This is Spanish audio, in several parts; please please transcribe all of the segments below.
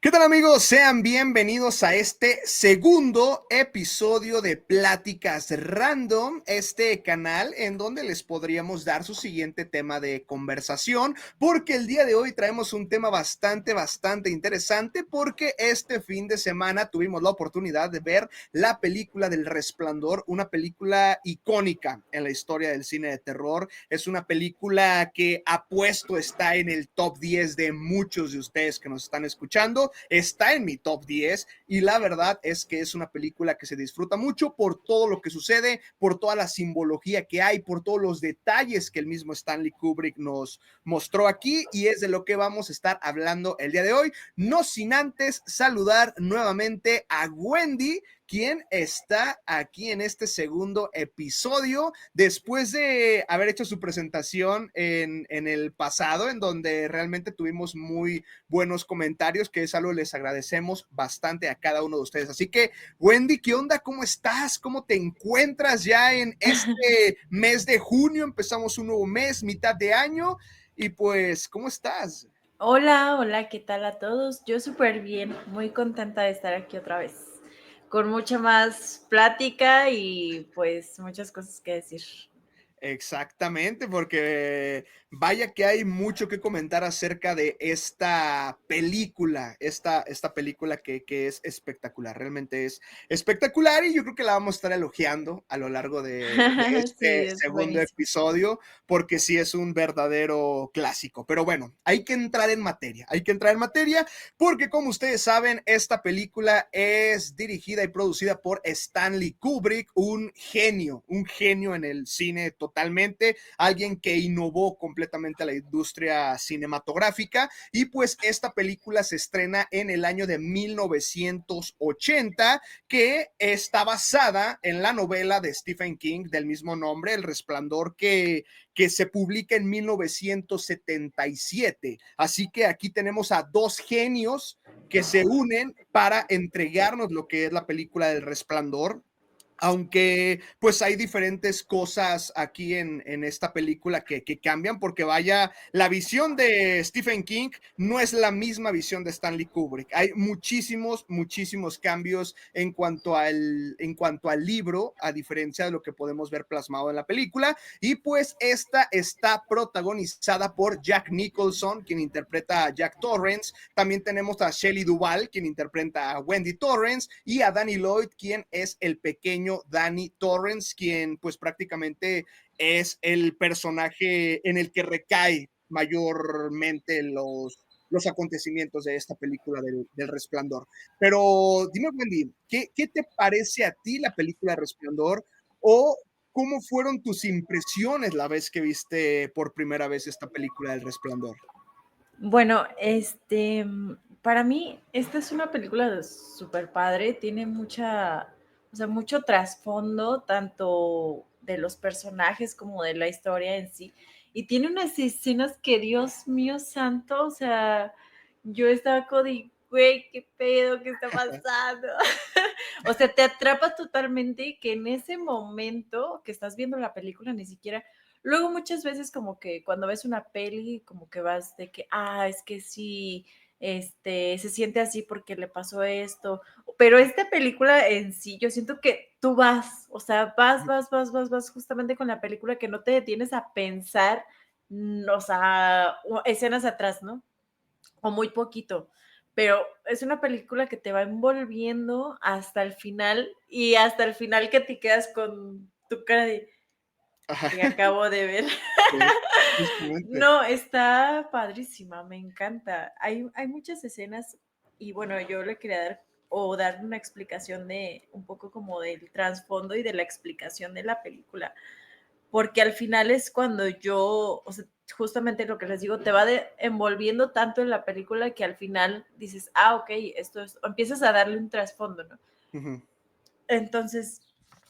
¿Qué tal, amigos? Sean bienvenidos a este segundo episodio de Pláticas Random, este canal en donde les podríamos dar su siguiente tema de conversación, porque el día de hoy traemos un tema bastante interesante, porque este fin de semana tuvimos la oportunidad de ver la película del Resplandor, una película icónica en la historia del cine de terror. Es una película que apuesto está en el top 10 de muchos de ustedes que nos están escuchando. Está en mi top 10 y la verdad es que es una película que se disfruta mucho por todo lo que sucede, por toda la simbología que hay, por todos los detalles que el mismo Stanley Kubrick nos mostró aquí, y es de lo que vamos a estar hablando el día de hoy, no sin antes saludar nuevamente a Wendy, quien está aquí en este segundo episodio, después de haber hecho su presentación en el pasado, en donde realmente tuvimos muy buenos comentarios, que es algo que les agradecemos bastante a cada uno de ustedes. Así que, Wendy, ¿qué onda? ¿Cómo estás? ¿Cómo te encuentras ya en este mes de junio? Empezamos un nuevo mes, mitad de año, y pues, ¿cómo estás? Hola, ¿qué tal a todos? Yo súper bien, muy contenta de estar aquí otra vez, con mucha más plática y pues muchas cosas que decir. Exactamente, porque vaya que hay mucho que comentar acerca de esta película, esta película que es espectacular, realmente es espectacular, y yo creo que la vamos a estar elogiando a lo largo de Sí, este es segundo buenísimo. episodio, porque sí es un verdadero clásico. Pero bueno, hay que entrar en materia, porque como ustedes saben, esta película es dirigida y producida por Stanley Kubrick, un genio en el cine totalmente, alguien que innovó completamente la industria cinematográfica, y pues esta película se estrena en el año de 1980, que está basada en la novela de Stephen King del mismo nombre, El Resplandor, que se publica en 1977. Así que aquí tenemos a dos genios que se unen para entregarnos lo que es la película del Resplandor, aunque pues hay diferentes cosas aquí en esta película que cambian, porque vaya, la visión de Stephen King no es la misma visión de Stanley Kubrick. Hay muchísimos cambios en cuanto al libro, a diferencia de lo que podemos ver plasmado en la película. Y pues esta está protagonizada por Jack Nicholson, quien interpreta a Jack Torrance. También tenemos a Shelley Duvall, quien interpreta a Wendy Torrance, y a Danny Lloyd, quien es el pequeño Danny Torrance, quien pues prácticamente es el personaje en el que recae mayormente los acontecimientos de esta película del Resplandor. Pero dime, Wendy, ¿qué te parece a ti la película Resplandor? ¿O cómo fueron tus impresiones la vez que viste por primera vez esta película del Resplandor? Bueno, para mí esta es una película súper padre, tiene mucho trasfondo, tanto de los personajes como de la historia en sí, y tiene unas escenas que, Dios mío santo, o sea, yo estaba como de, güey, qué pedo, qué está pasando. O sea, te atrapa totalmente que en ese momento que estás viendo la película ni siquiera. Luego muchas veces como que cuando ves una peli, como que vas de que, es que sí, se siente así porque le pasó esto. Pero esta película en sí, yo siento que tú vas, o sea, vas justamente con la película, que no te detienes a pensar, o sea, escenas atrás, ¿no? O muy poquito, pero es una película que te va envolviendo hasta el final, y hasta el final que te quedas con tu cara de: "¿Qué acabo de ver?". Sí, justamente. No, está padrísima, me encanta. Hay muchas escenas y bueno, yo le quería dar una explicación de un poco como del trasfondo y de la explicación de la película, porque al final es cuando o sea, justamente lo que les digo, te va envolviendo tanto en la película que al final dices, ok, esto es, o empiezas a darle un trasfondo, ¿no? Ujú. Entonces,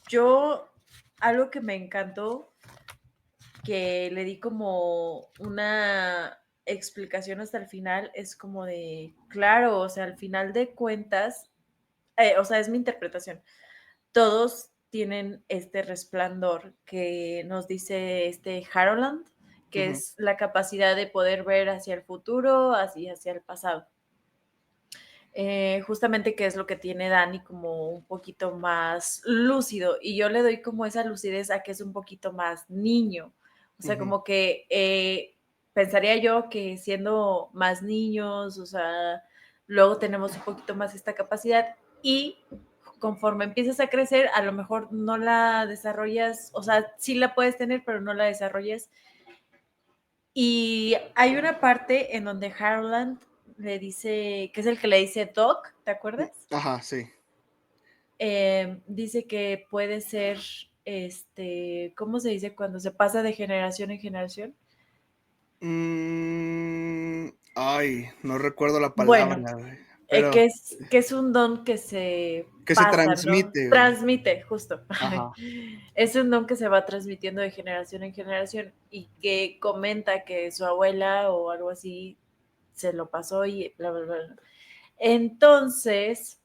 yo, algo que me encantó, que le di como una explicación hasta el final, es como de, claro, o sea, al final de cuentas, o sea, es mi interpretación, todos tienen este resplandor que nos dice Harold, que Ujú. es la capacidad de poder ver hacia el futuro, hacia el pasado. Justamente que es lo que tiene Dani como un poquito más lúcido y yo le doy como esa lucidez a que es un poquito más niño, o sea, Ujú, como que pensaría yo que siendo más niños, o sea, luego tenemos un poquito más esta capacidad y conforme empiezas a crecer, a lo mejor no la desarrollas, o sea, sí la puedes tener, pero no la desarrollas. Y hay una parte en donde Harland le dice, que es el que le dice Doc, ¿te acuerdas? ajá, sí. Dice que puede ser, ¿cómo se dice cuando se pasa de generación en generación? Ay, no recuerdo la palabra, Bueno, güey, pero que es un don que se que se pasa, ¿no? transmite, güey. Transmite, justo. Ajá. Es un don que se va transmitiendo de generación en generación y que comenta que su abuela o algo así se lo pasó y bla, bla, bla. Entonces,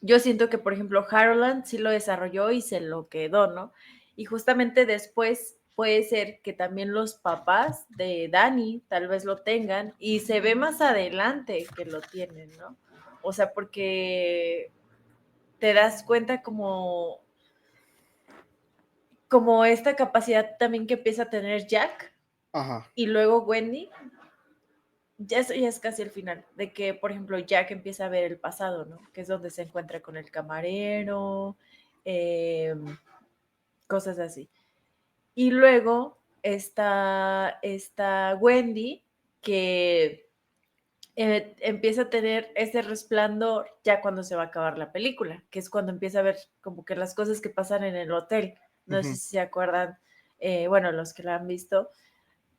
yo siento que, por ejemplo, Harold sí lo desarrolló y se lo quedó, ¿no? Y justamente después puede ser que también los papás de Dani tal vez lo tengan y se ve más adelante que lo tienen, ¿no? O sea, porque te das cuenta como esta capacidad también que empieza a tener Jack Ajá. y luego Wendy, ya eso ya es casi el final, de que, por ejemplo, Jack empieza a ver el pasado, ¿no? Que es donde se encuentra con el camarero, eh, cosas así. Y luego está Wendy, que empieza a tener ese resplandor ya cuando se va a acabar la película, que es cuando empieza a ver como que las cosas que pasan en el hotel. No sé Ujú. si se acuerdan, bueno, los que la han visto,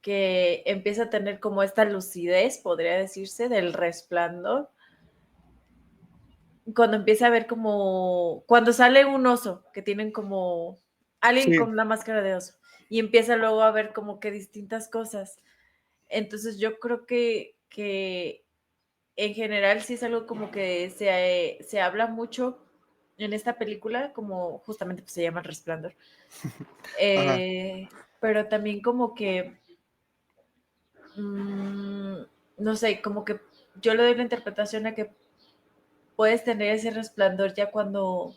que empieza a tener como esta lucidez, podría decirse, del resplandor, cuando empieza a ver como, cuando sale un oso, que tienen como alguien Sí, con una máscara de oso, y empieza luego a ver como que distintas cosas. Entonces yo creo que en general sí es algo como que se habla mucho en esta película, como justamente pues, se llama El Resplandor. ajá. Pero también como que mm, no sé, como que yo le doy la interpretación a que puedes tener ese resplandor ya cuando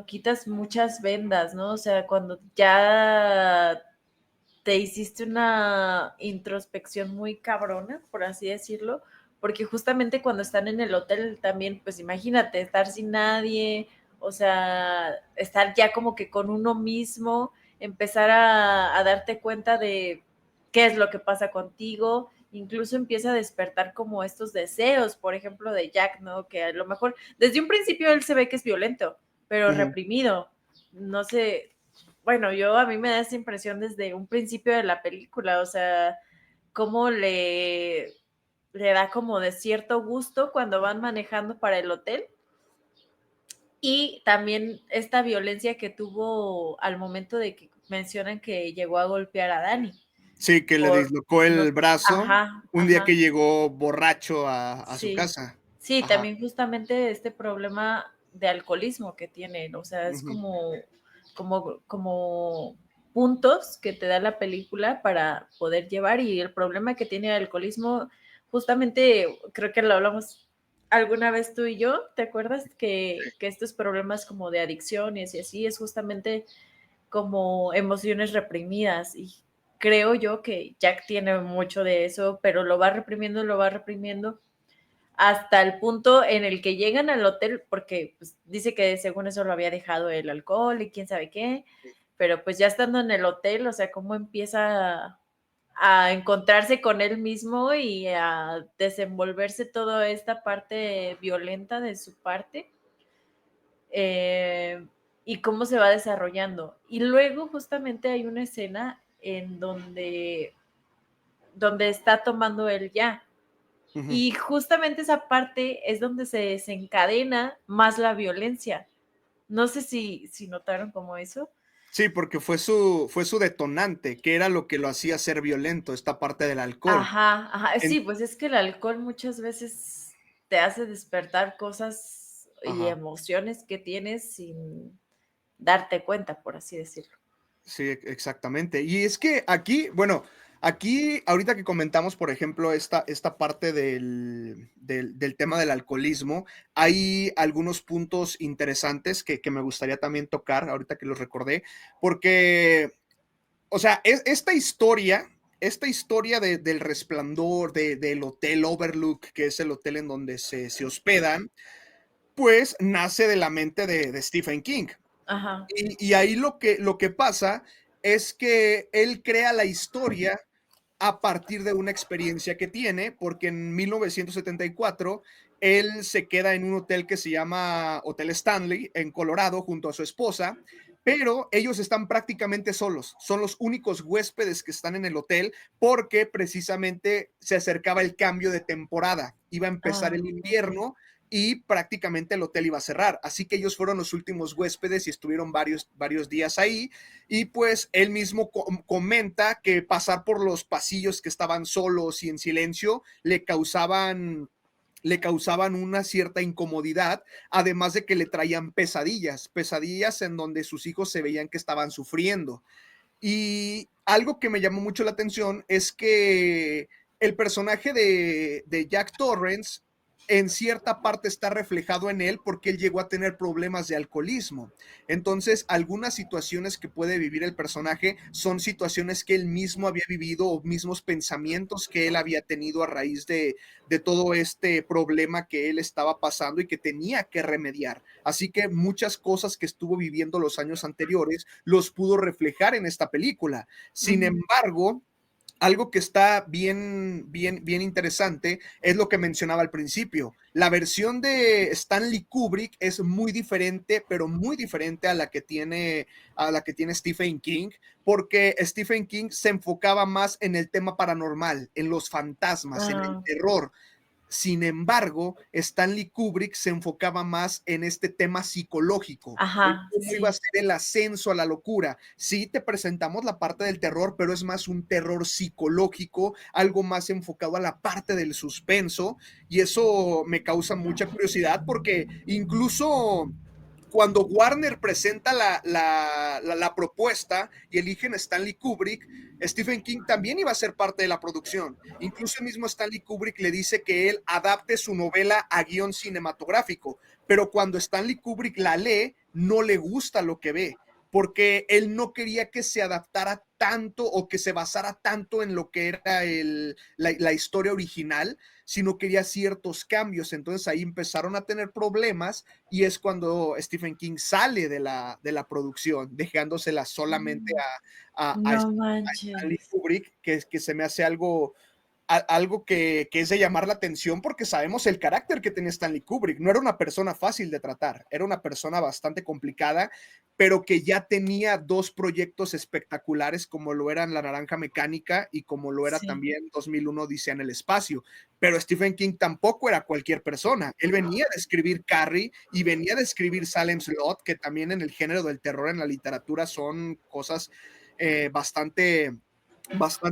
quitas muchas vendas, ¿no? O sea, cuando ya te hiciste una introspección muy cabrona, por así decirlo, porque justamente cuando están en el hotel también, pues imagínate, estar sin nadie, o sea, estar ya como que con uno mismo, empezar a darte cuenta de qué es lo que pasa contigo, incluso empieza a despertar como estos deseos, por ejemplo, de Jack, ¿no? Que a lo mejor desde un principio él se ve que es violento, pero Ujú. reprimido. No sé, bueno, a mí me da esa impresión desde un principio de la película, o sea, cómo le da como de cierto gusto cuando van manejando para el hotel y también esta violencia que tuvo al momento de que mencionan que llegó a golpear a Dani. Sí, que le Por, dislocó no, el brazo ajá, un día ajá, que llegó borracho a su sí. casa. Sí, Ajá. también justamente este problema de alcoholismo que tienen, o sea, es Ujú. como puntos que te da la película para poder llevar y el problema que tiene el alcoholismo, justamente creo que lo hablamos alguna vez tú y yo, ¿te acuerdas? Que estos problemas como de adicciones y así es justamente como emociones reprimidas y creo yo que Jack tiene mucho de eso, pero lo va reprimiendo hasta el punto en el que llegan al hotel, porque pues, dice que según eso lo había dejado el alcohol y quién sabe qué, pero pues ya estando en el hotel, o sea, cómo empieza a encontrarse con él mismo y a desenvolverse toda esta parte violenta de su parte eh, y cómo se va desarrollando. Y luego justamente hay una escena en donde está tomando él ya. Ujú. Y justamente esa parte es donde se desencadena más la violencia. No sé si notaron como eso. Sí, porque fue su detonante, que era lo que lo hacía ser violento, esta parte del alcohol. Ajá, ajá. Sí, En pues es que el alcohol muchas veces te hace despertar cosas y ajá. emociones que tienes sin darte cuenta, por así decirlo. Sí, exactamente. Y es que aquí, bueno, Aquí, ahorita que comentamos, por ejemplo, esta parte del tema del alcoholismo, hay algunos puntos interesantes que me gustaría también tocar, ahorita que los recordé, porque, o sea, esta historia del Resplandor, del Hotel Overlook, que es el hotel en donde se hospedan, pues nace de la mente de Stephen King. Ajá. Y ahí lo que pasa es que él crea la historia a partir de una experiencia que tiene, porque en 1974 él se queda en un hotel que se llama Hotel Stanley en Colorado junto a su esposa, pero ellos están prácticamente solos, son los únicos huéspedes que están en el hotel porque precisamente se acercaba el cambio de temporada, iba a empezar Ah, el okey. invierno y prácticamente el hotel iba a cerrar, así que ellos fueron los últimos huéspedes y estuvieron varios días ahí y pues él mismo comenta que pasar por los pasillos que estaban solos y en silencio le causaban una cierta incomodidad, además de que le traían pesadillas en donde sus hijos se veían que estaban sufriendo. Y algo que me llamó mucho la atención es que el personaje de Jack Torrance en cierta parte está reflejado en él porque él llegó a tener problemas de alcoholismo. Entonces, algunas situaciones que puede vivir el personaje son situaciones que él mismo había vivido o mismos pensamientos que él había tenido a raíz de todo este problema que él estaba pasando y que tenía que remediar. Así que muchas cosas que estuvo viviendo los años anteriores los pudo reflejar en esta película. Sin Ujú. embargo, algo que está bien interesante es lo que mencionaba al principio. La versión de Stanley Kubrick es muy diferente, pero muy diferente a la que tiene Stephen King, porque Stephen King se enfocaba más en el tema paranormal, en los fantasmas, en el Ah, terror. Sin embargo, Stanley Kubrick se enfocaba más en este tema psicológico, en ajá, cómo iba a sí. ser el ascenso a la locura. Sí, te presentamos la parte del terror, pero es más un terror psicológico, algo más enfocado a la parte del suspenso, y eso me causa mucha curiosidad porque incluso cuando Warner presenta la propuesta y eligen a Stanley Kubrick, Stephen King también iba a ser parte de la producción. Incluso el mismo Stanley Kubrick le dice que él adapte su novela a guión cinematográfico, pero cuando Stanley Kubrick la lee, no le gusta lo que ve, porque él no quería que se adaptara tanto o que se basara tanto en lo que era la historia original, sino quería ciertos cambios. Entonces ahí empezaron a tener problemas y es cuando Stephen King sale de la producción, dejándosela solamente Mm, a no Stanley manches. Kubrick, que se me hace algo que es de llamar la atención porque sabemos el carácter que tenía Stanley Kubrick. No era una persona fácil de tratar, era una persona bastante complicada, pero que ya tenía dos proyectos espectaculares como lo eran La Naranja Mecánica y como lo era Sí. también 2001 Odisea en el Espacio. Pero Stephen King tampoco era cualquier persona. Él venía de escribir Carrie y venía de escribir Salem's Lot, que también en el género del terror en la literatura son cosas bastante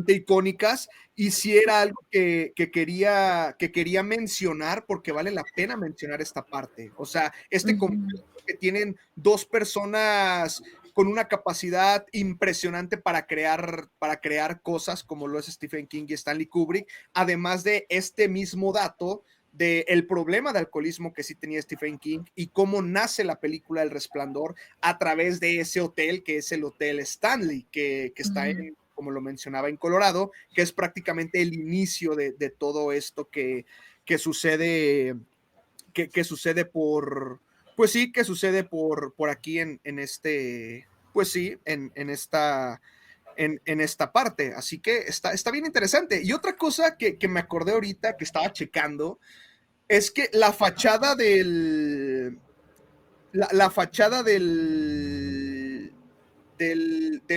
icónicas y si era algo que quería mencionar porque vale la pena mencionar esta parte. O sea, este Ujú. conflicto que tienen dos personas con una capacidad impresionante para crear cosas como lo es Stephen King y Stanley Kubrick, además de este mismo dato del problema de alcoholismo que sí tenía Stephen King y cómo nace la película El Resplandor a través de ese hotel que es el Hotel Stanley, que está Ujú. en, como lo mencionaba, en Colorado, que es prácticamente el inicio de todo esto que sucede, que sucede pues sí, que sucede por aquí pues sí, en esta parte. Así que está bien interesante. Y otra cosa que me acordé ahorita que estaba checando es que la fachada del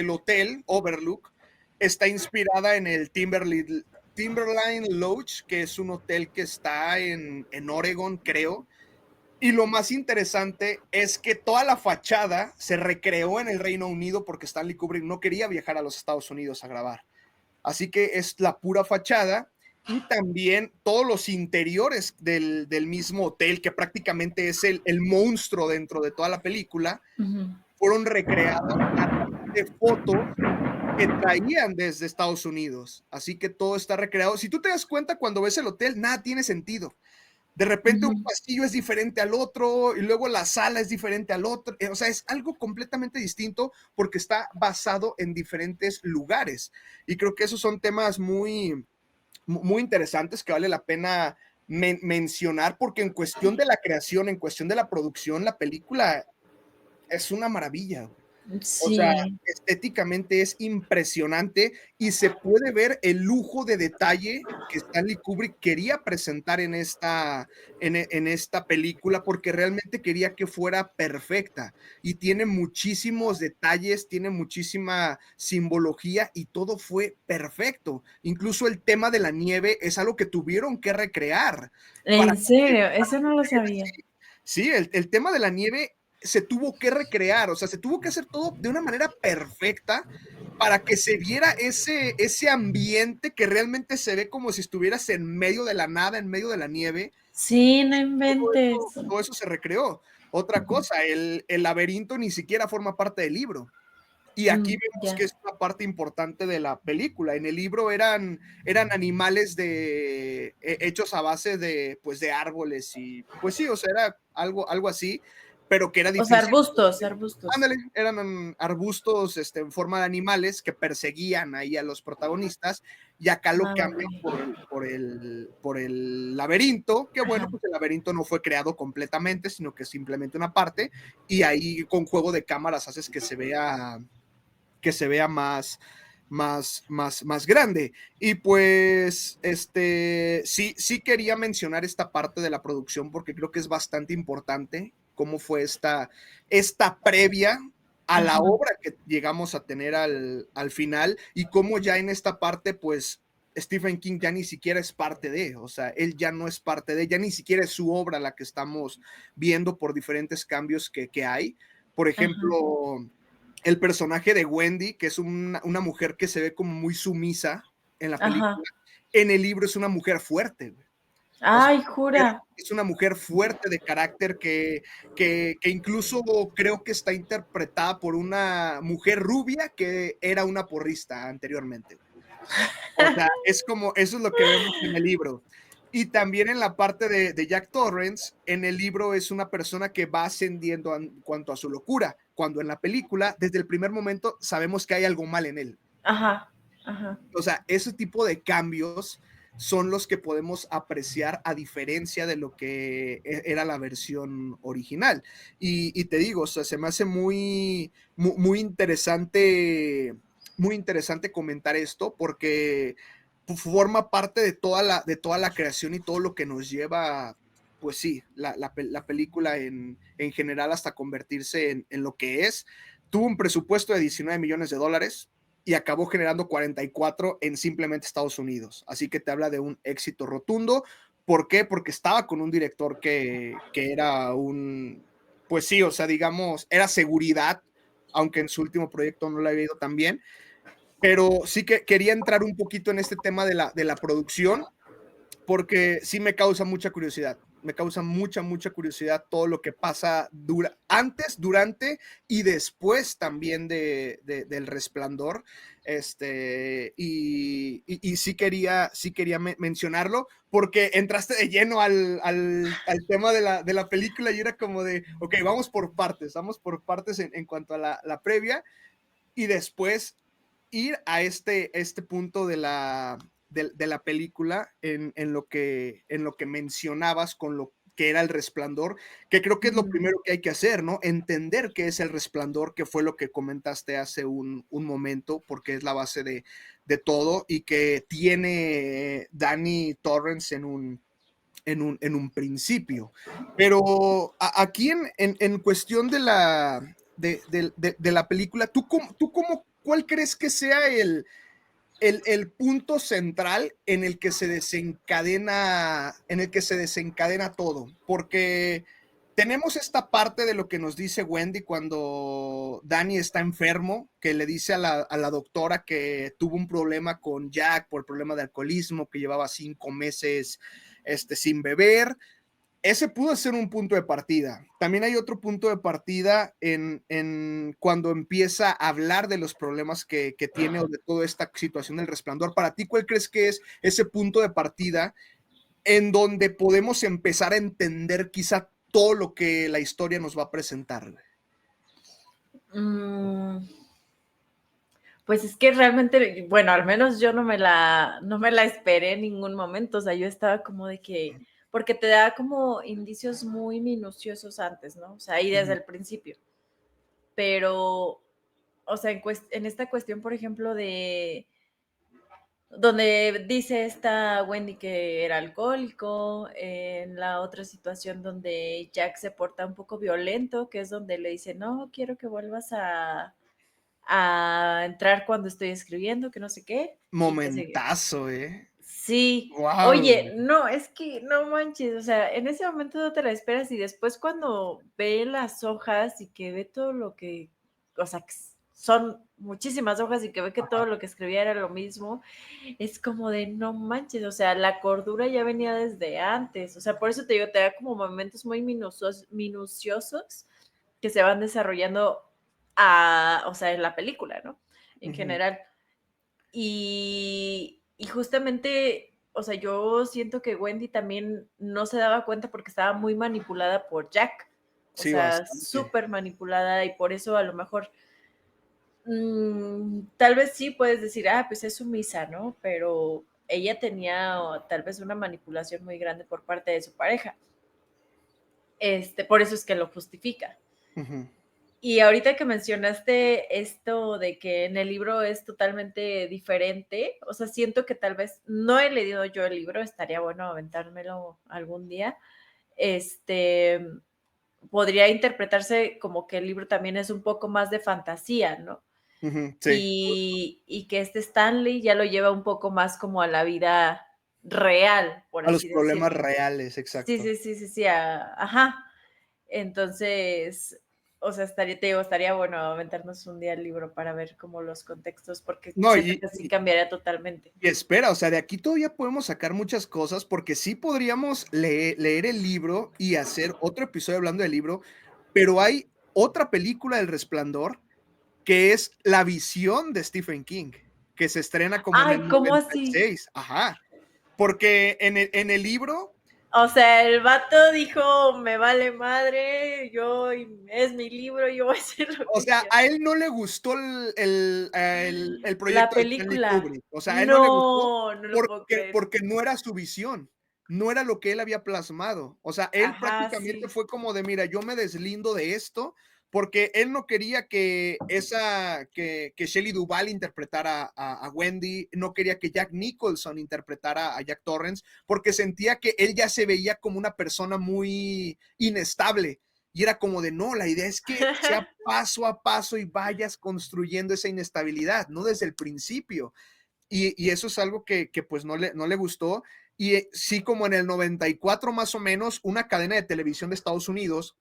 hotel Overlook está inspirada en el Timberline Lodge, que es un hotel que está en Oregon, creo. Y lo más interesante es que toda la fachada se recreó en el Reino Unido porque Stanley Kubrick no quería viajar a los Estados Unidos a grabar. Así que es la pura fachada y también todos los interiores del mismo hotel, que prácticamente es el monstruo dentro de toda la película, Ujú. fueron recreados a través de fotos que traían desde Estados Unidos. Así que todo está recreado. Si tú te das cuenta cuando ves el hotel, nada tiene sentido. De repente un Ujú. pasillo es diferente al otro y luego la sala es diferente al otro. O sea, es algo completamente distinto porque está basado en diferentes lugares. Y creo que esos son temas muy interesantes que vale la pena mencionar porque en cuestión de la creación, en cuestión de la producción, la película es una maravilla. O sea, Sí. estéticamente es impresionante y se puede ver el lujo de detalle que Stanley Kubrick quería presentar en esta película, porque realmente quería que fuera perfecta. Y tiene muchísimos detalles, tiene muchísima simbología y todo fue perfecto. Incluso el tema de la nieve es algo que tuvieron que recrear para ¿En que serio? Eso no lo sabía. sí, el tema de la nieve se tuvo que recrear, o sea, se tuvo que hacer todo de una manera perfecta para que se viera ese ambiente que realmente se ve como si estuvieras en medio de la nada, en medio de la nieve. Sí, no Todo inventes. todo eso se recreó. Otra cosa, el laberinto ni siquiera forma parte del libro. Y aquí vemos que Ya. es una parte importante de la película. En el libro eran animales hechos a base de, pues, de árboles y, pues sí, o sea, era algo así, pero que era O sea, difícil. arbustos, arbustos. Ándale, eran arbustos en forma de animales que perseguían ahí a los protagonistas, y acá lo Ah, cambian okey. por el laberinto, que bueno, Ajá. pues el laberinto no fue creado completamente, sino que es simplemente una parte, y ahí con juego de cámaras haces que se vea más grande. Y pues, sí quería mencionar esta parte de la producción porque creo que es bastante importante cómo fue esta previa a la Ajá. obra que llegamos a tener al final y cómo ya en esta parte, pues, Stephen King ya ni siquiera es parte de, o sea, él ya no es parte de, ya ni siquiera es su obra la que estamos viendo por diferentes cambios que hay. Por Ajá. ejemplo, el personaje de Wendy, que es una mujer que se ve como muy sumisa en la Ajá. película, en el libro es una mujer fuerte, güey. O sea, Ay, jura. es una mujer fuerte de carácter que incluso creo que está interpretada por una mujer rubia que era una porrista anteriormente, güey. O sea, es como, eso es lo que vemos en el libro. Y también en la parte de Jack Torrance, en el libro es una persona que va ascendiendo en cuanto a su locura, cuando en la película, desde el primer momento, sabemos que hay algo mal en él. Ajá. Ajá. O sea, ese tipo de cambios son los que podemos apreciar a diferencia de lo que era la versión original. Y te digo, o sea, se me hace muy interesante comentar esto porque forma parte de toda la creación y todo lo que nos lleva, pues sí, la película en general hasta convertirse en lo que es. Tuvo un presupuesto de $19 millones y acabó generando 44 en simplemente Estados Unidos. Así que te habla de un éxito rotundo. ¿Por qué? Porque estaba con un director que era pues sí, o sea, digamos, era seguridad, aunque en su último proyecto no le había ido tan bien, pero sí que quería entrar un poquito en este tema de la producción porque sí me causa mucha curiosidad. Me causa mucha curiosidad todo lo que pasa antes, durante y después también del Resplandor. Y sí quería mencionarlo porque entraste de lleno al tema de la película y era como de, ok, vamos por partes en cuanto a la previa y después ir a este punto de la película en lo que mencionabas con lo que era el Resplandor, que creo que es lo Ujú. primero que hay que hacer, ¿no? Entender qué es el Resplandor, que fue lo que comentaste hace un momento, porque es la base de todo y que tiene Danny Torrance en un principio. Pero aquí en cuestión de la película, ¿cuál crees que sea el punto central en el que se desencadena todo? Porque tenemos esta parte de lo que nos dice Wendy cuando Danny está enfermo, que le dice a la doctora que tuvo un problema con Jack por problema de alcoholismo, que llevaba 5 meses sin beber, ese pudo ser un punto de partida. También hay otro punto de partida en cuando empieza a hablar de los problemas que tiene o de toda esta situación del Resplandor. Para ti, ¿cuál crees que es ese punto de partida en donde podemos empezar a entender quizá todo lo que la historia nos va a presentar? Mm, pues es que realmente, bueno, al menos yo no me la esperé en ningún momento, o sea, yo estaba como de que, porque te da como indicios muy minuciosos antes, ¿no? O sea, ahí desde Ujú, el principio. Pero, o sea, en esta cuestión, por ejemplo, de donde dice esta Wendy que era alcohólico, en la otra situación donde Jack se porta un poco violento, que es donde le dice, no, quiero que vuelvas a entrar cuando estoy escribiendo, que no sé qué, y que sigue. momentazo, ¿eh? Sí, Guau. oye, no, es que no manches, o sea, en ese momento no te la esperas y después cuando ve las hojas y que ve todo lo que, o sea, que son muchísimas hojas y que ve que todo lo que escribía era lo mismo, es como de no manches, o sea, la cordura ya venía desde antes, o sea, por eso te digo, te da como momentos muy minuciosos que se van desarrollando o sea, en la película, ¿no? En Ujú. general. Y justamente, o sea, yo siento que Wendy también no se daba cuenta porque estaba muy manipulada por Jack, o Sí, sea, bastante. súper manipulada y por eso a lo mejor tal vez sí puedes decir, pues es sumisa, ¿no? Pero ella tenía tal vez una manipulación muy grande por parte de su pareja. Por eso es que lo justifica. Ujú. Y ahorita que mencionaste esto de que en el libro es totalmente diferente, o sea, siento que tal vez no he leído yo el libro, estaría bueno aventármelo algún día. Este podría interpretarse como que el libro también es un poco más de fantasía, ¿no? Ujú, sí, Y que Stanley ya lo lleva un poco más como a la vida real, por a los así problemas decirlo. reales, Sí, exacto. sí, sí, sí, sí, ajá. Entonces, o sea, te digo, estaría bueno aventarnos un día el libro para ver como los contextos, porque No, siento que sí cambiaría totalmente. y espera, o sea, de aquí todavía podemos sacar muchas cosas, porque sí podríamos leer el libro y hacer otro episodio hablando del libro, pero hay otra película del Resplandor, que es la visión de Stephen King, que se estrena como en Ay, el ¿cómo noventa y así? seis Ajá, porque en el libro. O sea, el vato dijo, me vale madre, es mi libro, yo voy a hacer lo O que sea, quiera. a él no le gustó el La proyecto de Stanley película. Kubrick. O sea, a él no le gustó No, no lo puedo creer. porque no era su visión, no era lo que él había plasmado. O sea, él Ajá, prácticamente sí. fue como de: "Mira, yo me deslindo de esto", porque él no quería que Shelley Duvall interpretara a Wendy, no quería que Jack Nicholson interpretara a Jack Torrance, porque sentía que él ya se veía como una persona muy inestable. Y era como de, no, la idea es que sea paso a paso y vayas construyendo esa inestabilidad, no desde el principio. Y eso es algo que pues no le gustó. Y sí, como en el 94 más o menos, una cadena de televisión de Estados Unidos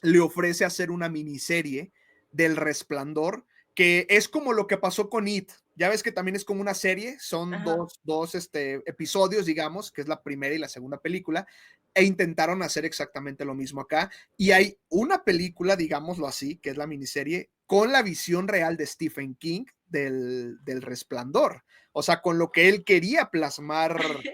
le ofrece hacer una miniserie del Resplandor, que es como lo que pasó con It. Ya ves que también es como una serie, son Ajá. dos episodios, digamos, que es la primera y la segunda película, e intentaron hacer exactamente lo mismo acá. Y hay una película, digámoslo así, que es la miniserie, con la visión real de Stephen King del Resplandor. O sea, con lo que él quería plasmar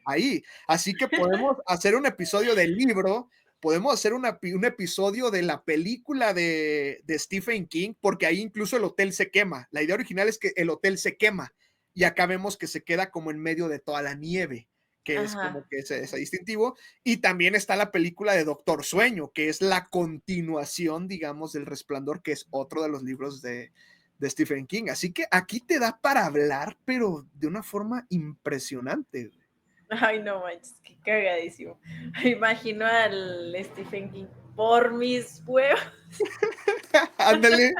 ahí. Así que podemos hacer un episodio del libro, podemos hacer un episodio de la película de Stephen King, porque ahí incluso el hotel se quema. La idea original es que el hotel se quema y acá vemos que se queda como en medio de toda la nieve, que es como Ajá. que ese distintivo. Y también está la película de Doctor Sueño, que es la continuación, digamos, del Resplandor, que es otro de los libros de Stephen King. Así que aquí te da para hablar, pero de una forma impresionante. Ay, no manches, qué cagadísimo. Me imagino al Stephen King por mis huevos. Ándale.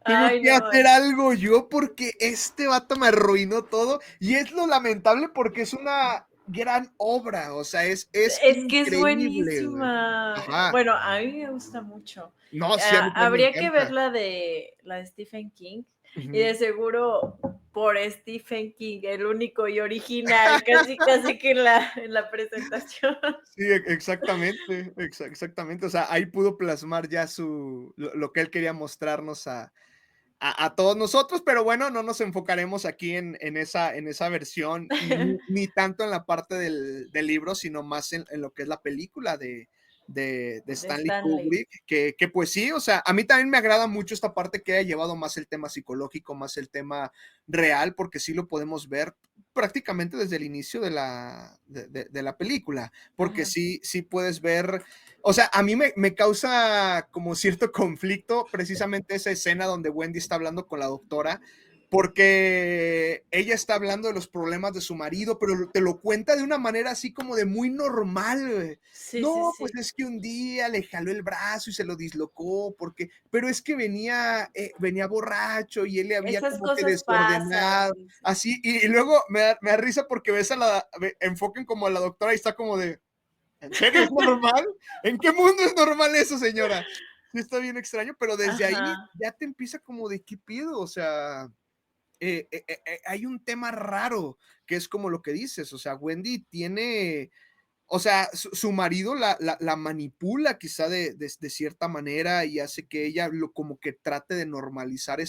Tengo Ay, que no hacer manches. algo yo porque este vato me arruinó todo y es lo lamentable porque es una gran obra, o sea, es Es que es increíble, güey. buenísima. Ajá. Bueno, a mí me gusta mucho. No, sí, a mí también me Habría que ver encanta. la de Stephen King. Y de seguro por Stephen King, el único y original, casi, casi que en la presentación. Sí, exactamente, exactamente. O sea, ahí pudo plasmar ya lo que él quería mostrarnos a todos nosotros, pero bueno, no nos enfocaremos aquí en esa versión y ni tanto en la parte del libro, sino más en lo que es la película de De Stanley Stanley. Kubrick, que pues sí, o sea, a mí también me agrada mucho esta parte que haya llevado más el tema psicológico, más el tema real, porque sí lo podemos ver prácticamente desde el inicio de la película, porque Ajá. sí puedes ver, o sea, a mí me causa como cierto conflicto precisamente esa escena donde Wendy está hablando con la doctora, porque ella está hablando de los problemas de su marido, pero te lo cuenta de una manera así como de muy normal, güey. Sí, sí, No, pues sí. es que un día le jaló el brazo y se lo dislocó, pero es que venía borracho y él le había Esas como que cosas desordenado, pasan, dice. así, y luego me da risa porque ves enfoquen como a la doctora y está como de, ¿en serio es normal? ¿En qué mundo es normal eso, señora? Sí, está bien extraño, pero desde ahí Ajá. ya te empieza como de qué pido, o sea, hay un tema raro que es como lo que dices, o sea, Wendy tiene, o sea, su marido la manipula quizá de cierta manera y hace que ella como que trate de normalizar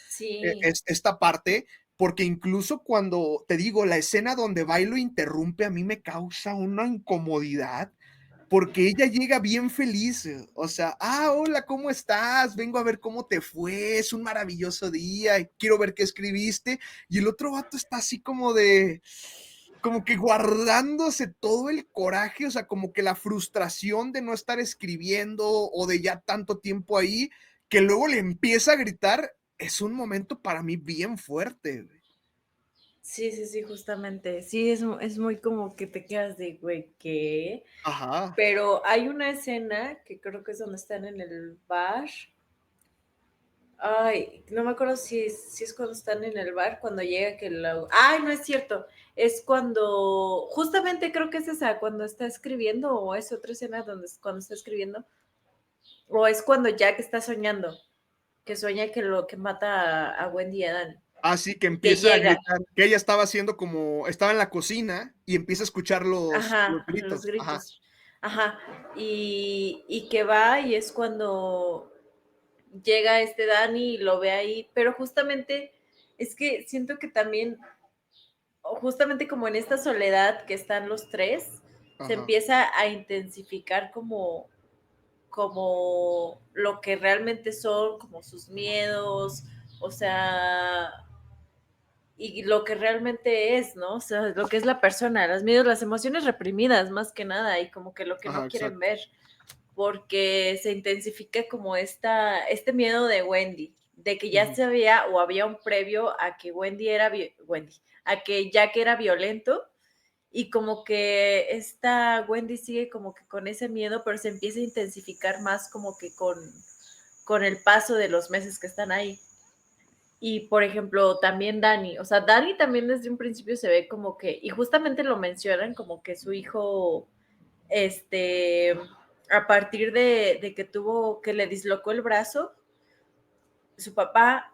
Sí. esta parte, porque incluso cuando te digo, la escena donde va y lo interrumpe, a mí me causa una incomodidad, porque ella llega bien feliz, o sea, hola, ¿cómo estás? Vengo a ver cómo te fue, es un maravilloso día, y quiero ver qué escribiste, y el otro vato está así como que guardándose todo el coraje, o sea, como que la frustración de no estar escribiendo o de ya tanto tiempo ahí, que luego le empieza a gritar, es un momento para mí bien fuerte, güey. Sí, sí, sí, justamente. Sí, es muy como que te quedas de, güey, ¿qué? Ajá, Pero hay una escena que creo que es donde están en el bar. Ay, no me acuerdo si es cuando están en el bar, cuando llega que la... Ay, no es cierto. Es cuando, justamente creo que es esa, cuando está escribiendo, o es otra escena donde cuando está escribiendo, o es cuando Jack está soñando, que sueña que lo que mata a Wendy y a Dan, así que y que empieza a llega. gritar, que ella estaba haciendo como, estaba en la cocina y empieza a escuchar los Ajá, los gritos, ajá, gritos. Ajá. Y que va y es cuando llega este Dani y lo ve ahí, pero justamente es que siento que también, justamente como en esta soledad que están los tres, se ajá, empieza a intensificar como lo que realmente son, como sus miedos, o sea, y lo que realmente es, ¿no? O sea, lo que es la persona, los miedos, las emociones reprimidas más que nada y como que lo que ajá, no quieren exacto, ver, porque se intensifica como este miedo de Wendy, de que ya ujú, sabía o había un previo a que Wendy, a que Jack era violento y como que esta Wendy sigue como que con ese miedo, pero se empieza a intensificar más como que con el paso de los meses que están ahí. Y por ejemplo, también Dani, o sea, Dani también desde un principio se ve como que, y justamente lo mencionan como que su hijo, este, a partir de que tuvo, que le dislocó el brazo, su papá,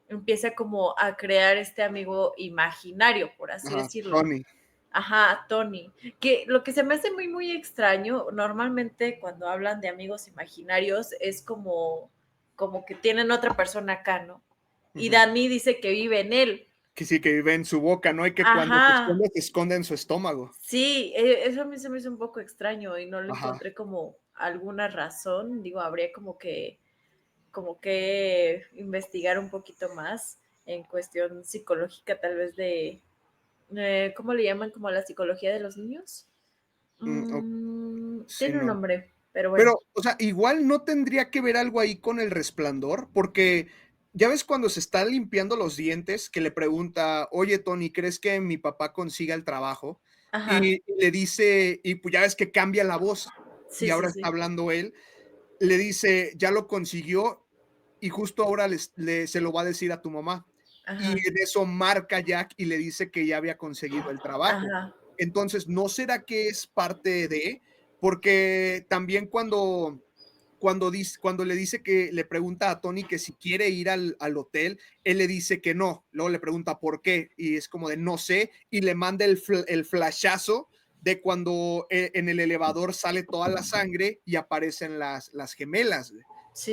empieza como a crear este amigo imaginario, por así ajá, decirlo. Tony, Ajá, Tony. Que lo que se me hace muy, muy extraño, normalmente cuando hablan de amigos imaginarios es como que tienen otra persona acá, ¿no? Y ujú, Dani dice que vive en él. que sí, que vive en su boca, ¿no? Y que cuando Ajá, se esconde en su estómago, sí, eso a mí se me hizo un poco extraño y no le ajá, encontré como alguna razón. Digo, habría como que investigar un poquito más en cuestión psicológica, tal vez ¿cómo le llaman? Como la psicología de los niños. o sí, Tiene un no. nombre, pero bueno. Pero, o sea, igual no tendría que ver algo ahí con El Resplandor, porque ya ves cuando se está limpiando los dientes, que le pregunta: "Oye, Tony, ¿crees que mi papá consiga el trabajo?". Ajá, Y le dice y pues ya ves que cambia la voz, y sí, sí, ahora está sí. hablando él, le dice: "Ya lo consiguió, y justo ahora se lo va a decir a tu mamá". Y Ajá, en eso marca Jack y le dice que ya había conseguido el trabajo. ajá, Entonces, ¿no será que es parte de? Porque también cuando le dice que le pregunta a Tony que si quiere ir al hotel, él le dice que no. Luego le pregunta por qué y es como de no sé y le manda el flashazo de cuando en el elevador sale toda la sangre y aparecen las gemelas.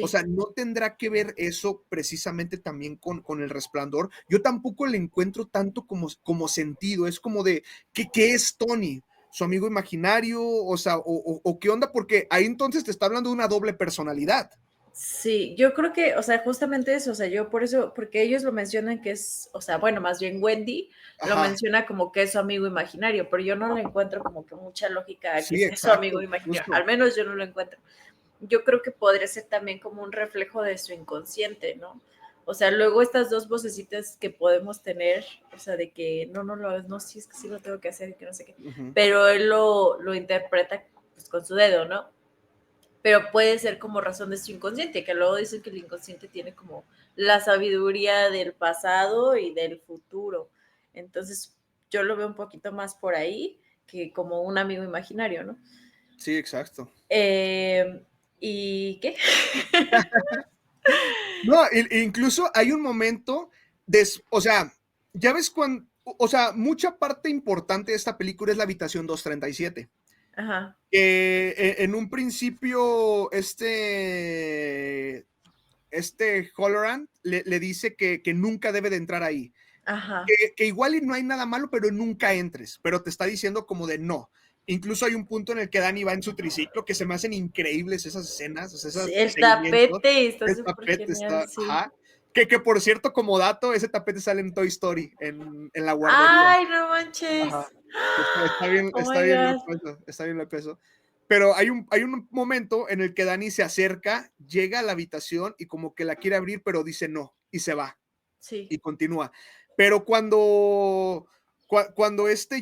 O Sí. sea, no tendrá que ver eso precisamente también con el resplandor. Yo tampoco le encuentro tanto como sentido. Es como de, ¿qué es Tony? ¿Su amigo imaginario? O sea, o qué onda, porque ahí entonces te está hablando de una doble personalidad. Sí, yo creo que, o sea, justamente eso, o sea, yo por eso, porque ellos lo mencionan que es, o sea, bueno, más bien Wendy lo Ajá, menciona como que es su amigo imaginario, pero yo no le encuentro como que mucha lógica a que sí, sea su amigo exacto, imaginario, justo. al menos yo no lo encuentro. Yo creo que podría ser también como un reflejo de su inconsciente, ¿no? O sea, luego estas dos vocecitas que podemos tener, o sea, de que no, sí, es que sí lo tengo que hacer y que no sé qué, Ujú. pero él lo interpreta pues, con su dedo, ¿no? Pero puede ser como razón de su inconsciente, que luego dicen que el inconsciente tiene como la sabiduría del pasado y del futuro. Entonces, yo lo veo un poquito más por ahí que como un amigo imaginario, ¿no? Sí, exacto. ¿Y qué? No, incluso hay un momento, o sea, ya ves cuando, o sea, mucha parte importante de esta película es la habitación 237. Ajá, Que en un principio, Halloran le dice que nunca debe de entrar ahí. ajá. Que igual y no hay nada malo, pero nunca entres, pero te está diciendo como de no. Incluso hay un punto en el que Dani va en su triciclo, que se me hacen increíbles esas escenas, o sea, Sí, esos el seguimientos. tapete está El súper tapete genial, está, sí. ajá. Que por cierto, como dato, ese tapete sale en Toy Story, en la guardería. ¡Ay, no Ajá. manches! Está bien, Oh está my bien God. loco eso, está bien loco eso. Pero hay un momento en el que Dani se acerca, llega a la habitación y como que la quiere abrir, pero dice no, y se va, Sí, y continúa. Pero cuando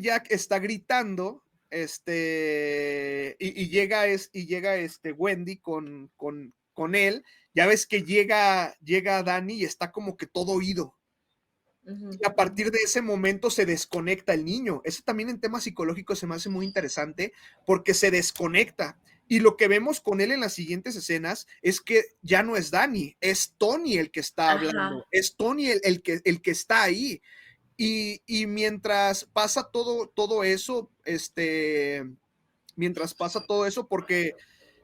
Jack está gritando, y llega Wendy con él, ya ves que llega Dani y está como que todo oído. ujú, Y a partir de ese momento se desconecta el niño. Eso también en temas psicológicos se me hace muy interesante porque se desconecta. Y lo que vemos con él en las siguientes escenas es que ya no es Dani, es Tony el que está ajá, hablando, es Tony el que está ahí. Y mientras pasa todo eso, mientras pasa todo eso, porque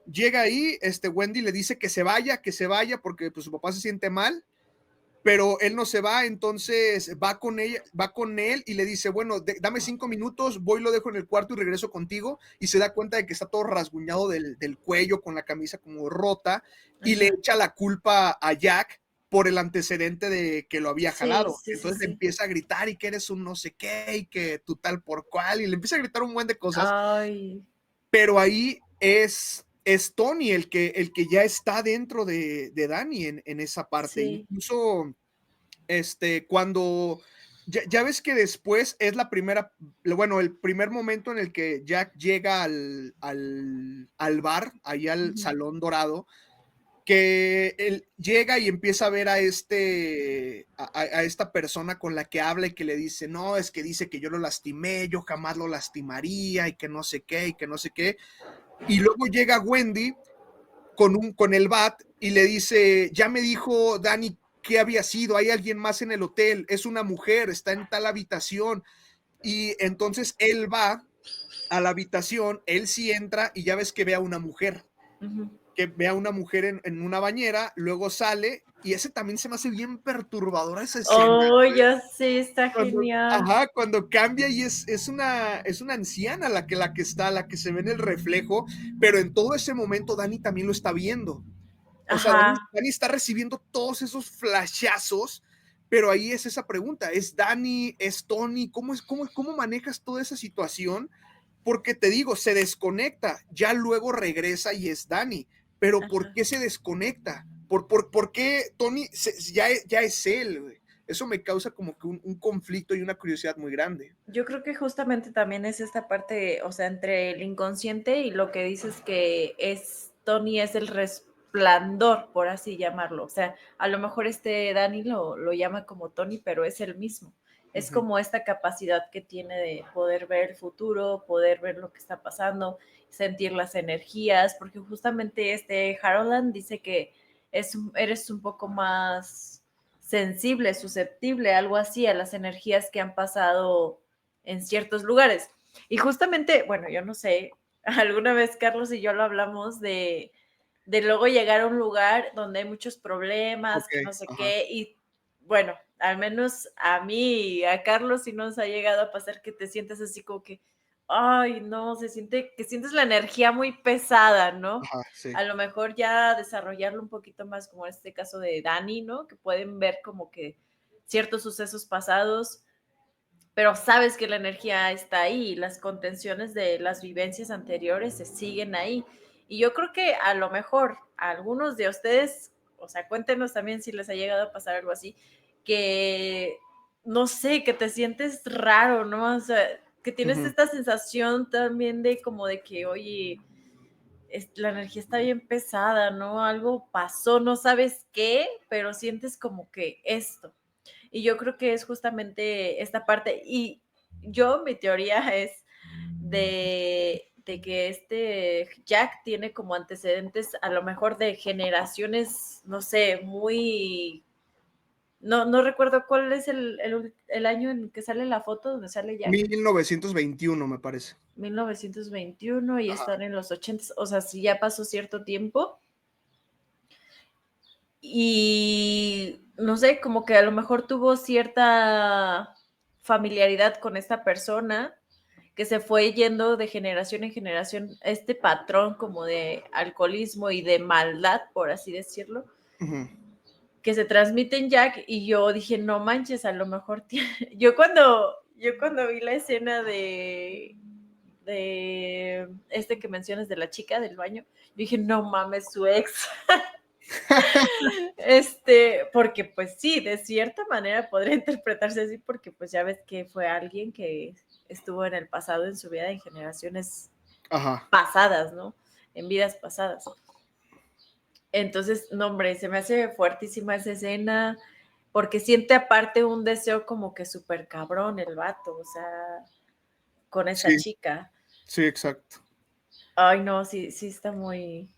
llega ahí, Wendy le dice que se vaya porque pues, su papá se siente mal, pero él no se va, entonces va con él y le dice, bueno, dame 5 minutos, voy, lo dejo en el cuarto y regreso contigo, y se da cuenta de que está todo rasguñado del cuello, con la camisa como rota, y le ajá. echa la culpa a Jack por el antecedente de que lo había Sí, jalado. sí, sí, Entonces le sí. empieza a gritar y que eres un no sé qué y que tú tal por cual, y le empieza a gritar un buen de cosas, Ay, pero ahí es Tony el que ya está dentro de Dani en esa parte. sí. Incluso cuando ya ves que después es bueno, el primer momento en el que Jack llega al bar, ahí al Ujú. Salón Dorado, que él llega y empieza a ver a esta persona con la que habla y que le dice, no, es que dice que yo lo lastimé, yo jamás lo lastimaría y que no sé qué y que no sé qué. Y luego llega Wendy con el bat y le dice, ya me dijo Dani que había sido, hay alguien más en el hotel, es una mujer, está en tal habitación. Y entonces él va a la habitación, él sí entra y ya ves que ve a una mujer, Ujú. en una bañera, luego sale, y ese también se me hace bien perturbadora esa escena, Oh, güey. ya sé, está Cuando, genial. ajá, cuando cambia y es una anciana la que se ve en el reflejo, pero en todo ese momento Dani también lo está viendo. O sea, Dani, Ajá, Dani está recibiendo todos esos flashazos, pero ahí es esa pregunta, ¿es Dani, es Tony? ¿Cómo manejas toda esa situación? Porque te digo, se desconecta, ya luego regresa y es Dani, pero ¿por ajá. qué se desconecta? ¿Por qué Tony ya es él, güey? Eso me causa como que un conflicto y una curiosidad muy grande. Yo creo que justamente también es esta parte, o sea, entre el inconsciente y lo que dices que es Tony es el resplandor, por así llamarlo. O sea, a lo mejor Dani lo llama como Tony, pero es el mismo. Es como esta capacidad que tiene de poder ver el futuro, poder ver lo que está pasando, sentir las energías, porque justamente Harold dice que eres un poco más sensible, susceptible, algo así, a las energías que han pasado en ciertos lugares. Y justamente, bueno, yo no sé, alguna vez Carlos y yo lo hablamos de luego llegar a un lugar donde hay muchos problemas, que Okay, no sé ajá. qué, y bueno, al menos a mí y a Carlos sí nos ha llegado a pasar que te sientes así como que, ay, no, se siente que sientes la energía muy pesada, ¿no? Ajá, sí. A lo mejor ya desarrollarlo un poquito más, como en este caso de Dani, ¿no? Que pueden ver como que ciertos sucesos pasados, pero sabes que la energía está ahí, las contenciones de las vivencias anteriores se siguen ahí. Y yo creo que a lo mejor a algunos de ustedes, o sea, cuéntenos también si les ha llegado a pasar algo así, que no sé, que te sientes raro, ¿no? O sea, que tienes Ujú. esta sensación también de como de que, oye, la energía está bien pesada, ¿no? Algo pasó, no sabes qué, pero sientes como que esto. Y yo creo que es justamente esta parte. Y mi teoría es de que Jack tiene como antecedentes a lo mejor de generaciones, no sé, muy... No, no recuerdo cuál es el año en que sale la foto donde sale Jack. 1921, me parece. 1921 y Ajá. están en los 80, o sea, si ya pasó cierto tiempo. Y no sé, como que a lo mejor tuvo cierta familiaridad con esta persona que se fue yendo de generación en generación, este patrón como de alcoholismo y de maldad, por así decirlo, Ujú. que se transmite en Jack. Y yo dije, no manches, a lo mejor tiene... yo cuando vi la escena de que mencionas de la chica del baño, yo dije, no mames, su ex. Porque pues sí, de cierta manera podría interpretarse así, porque pues ya ves que fue alguien que estuvo en el pasado, en su vida, en generaciones Ajá. pasadas, ¿no? En vidas pasadas. Entonces, no, hombre, se me hace fuertísima esa escena, porque siente aparte un deseo como que súper cabrón el vato, o sea, con esa Sí, chica. sí, exacto. Ay, no, sí, sí está muy,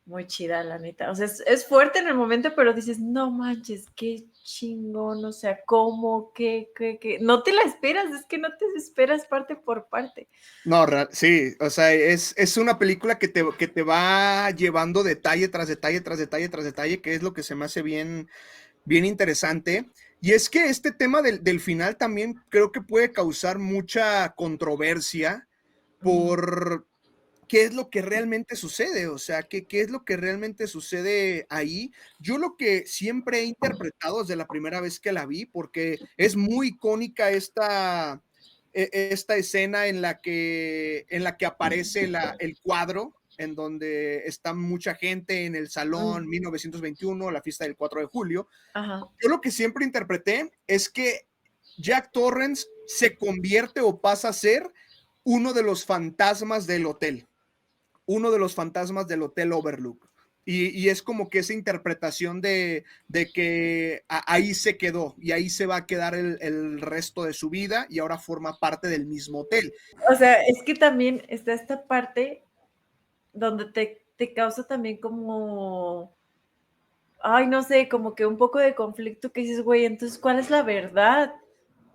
muy chida, la neta. O sea, es fuerte en el momento, pero dices, no manches, qué chingón, o sea, ¿cómo? ¿Qué? No te la esperas, es que no te esperas parte por parte. No, sí, o sea, es una película que te va llevando detalle tras detalle, tras detalle, tras detalle, que es lo que se me hace bien, bien interesante. Y es que este tema del final también creo que puede causar mucha controversia Mm, por qué es lo que realmente sucede, o sea, qué es lo que realmente sucede ahí. Yo lo que siempre he interpretado desde la primera vez que la vi, porque es muy icónica esta escena en la que aparece el cuadro, en donde está mucha gente en el salón mm, 1921, la fiesta del 4 de julio. ajá. Yo lo que siempre interpreté es que Jack Torrance se convierte o pasa a ser uno de los fantasmas del hotel, uno de los fantasmas del Hotel Overlook. Y es como que esa interpretación de que ahí se quedó y ahí se va a quedar el resto de su vida y ahora forma parte del mismo hotel. O sea, es que también está esta parte donde te causa también como, ay, no sé, como que un poco de conflicto que dices, güey, entonces, ¿cuál es la verdad?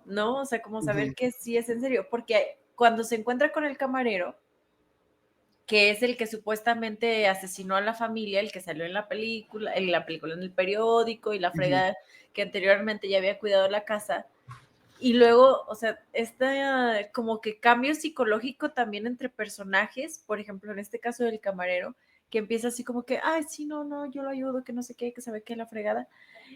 ¿No? O sea, como Ujú, saber que sí es en serio, porque cuando se encuentra con el camarero, que es el que supuestamente asesinó a la familia, el que salió en el periódico y la ujú. fregada que anteriormente ya había cuidado la casa. Y luego, o sea, como que cambio psicológico también entre personajes, por ejemplo, en este caso del camarero, que empieza así como que, ay, sí, no, no, yo lo ayudo, que no sé qué, que sabe qué, la fregada.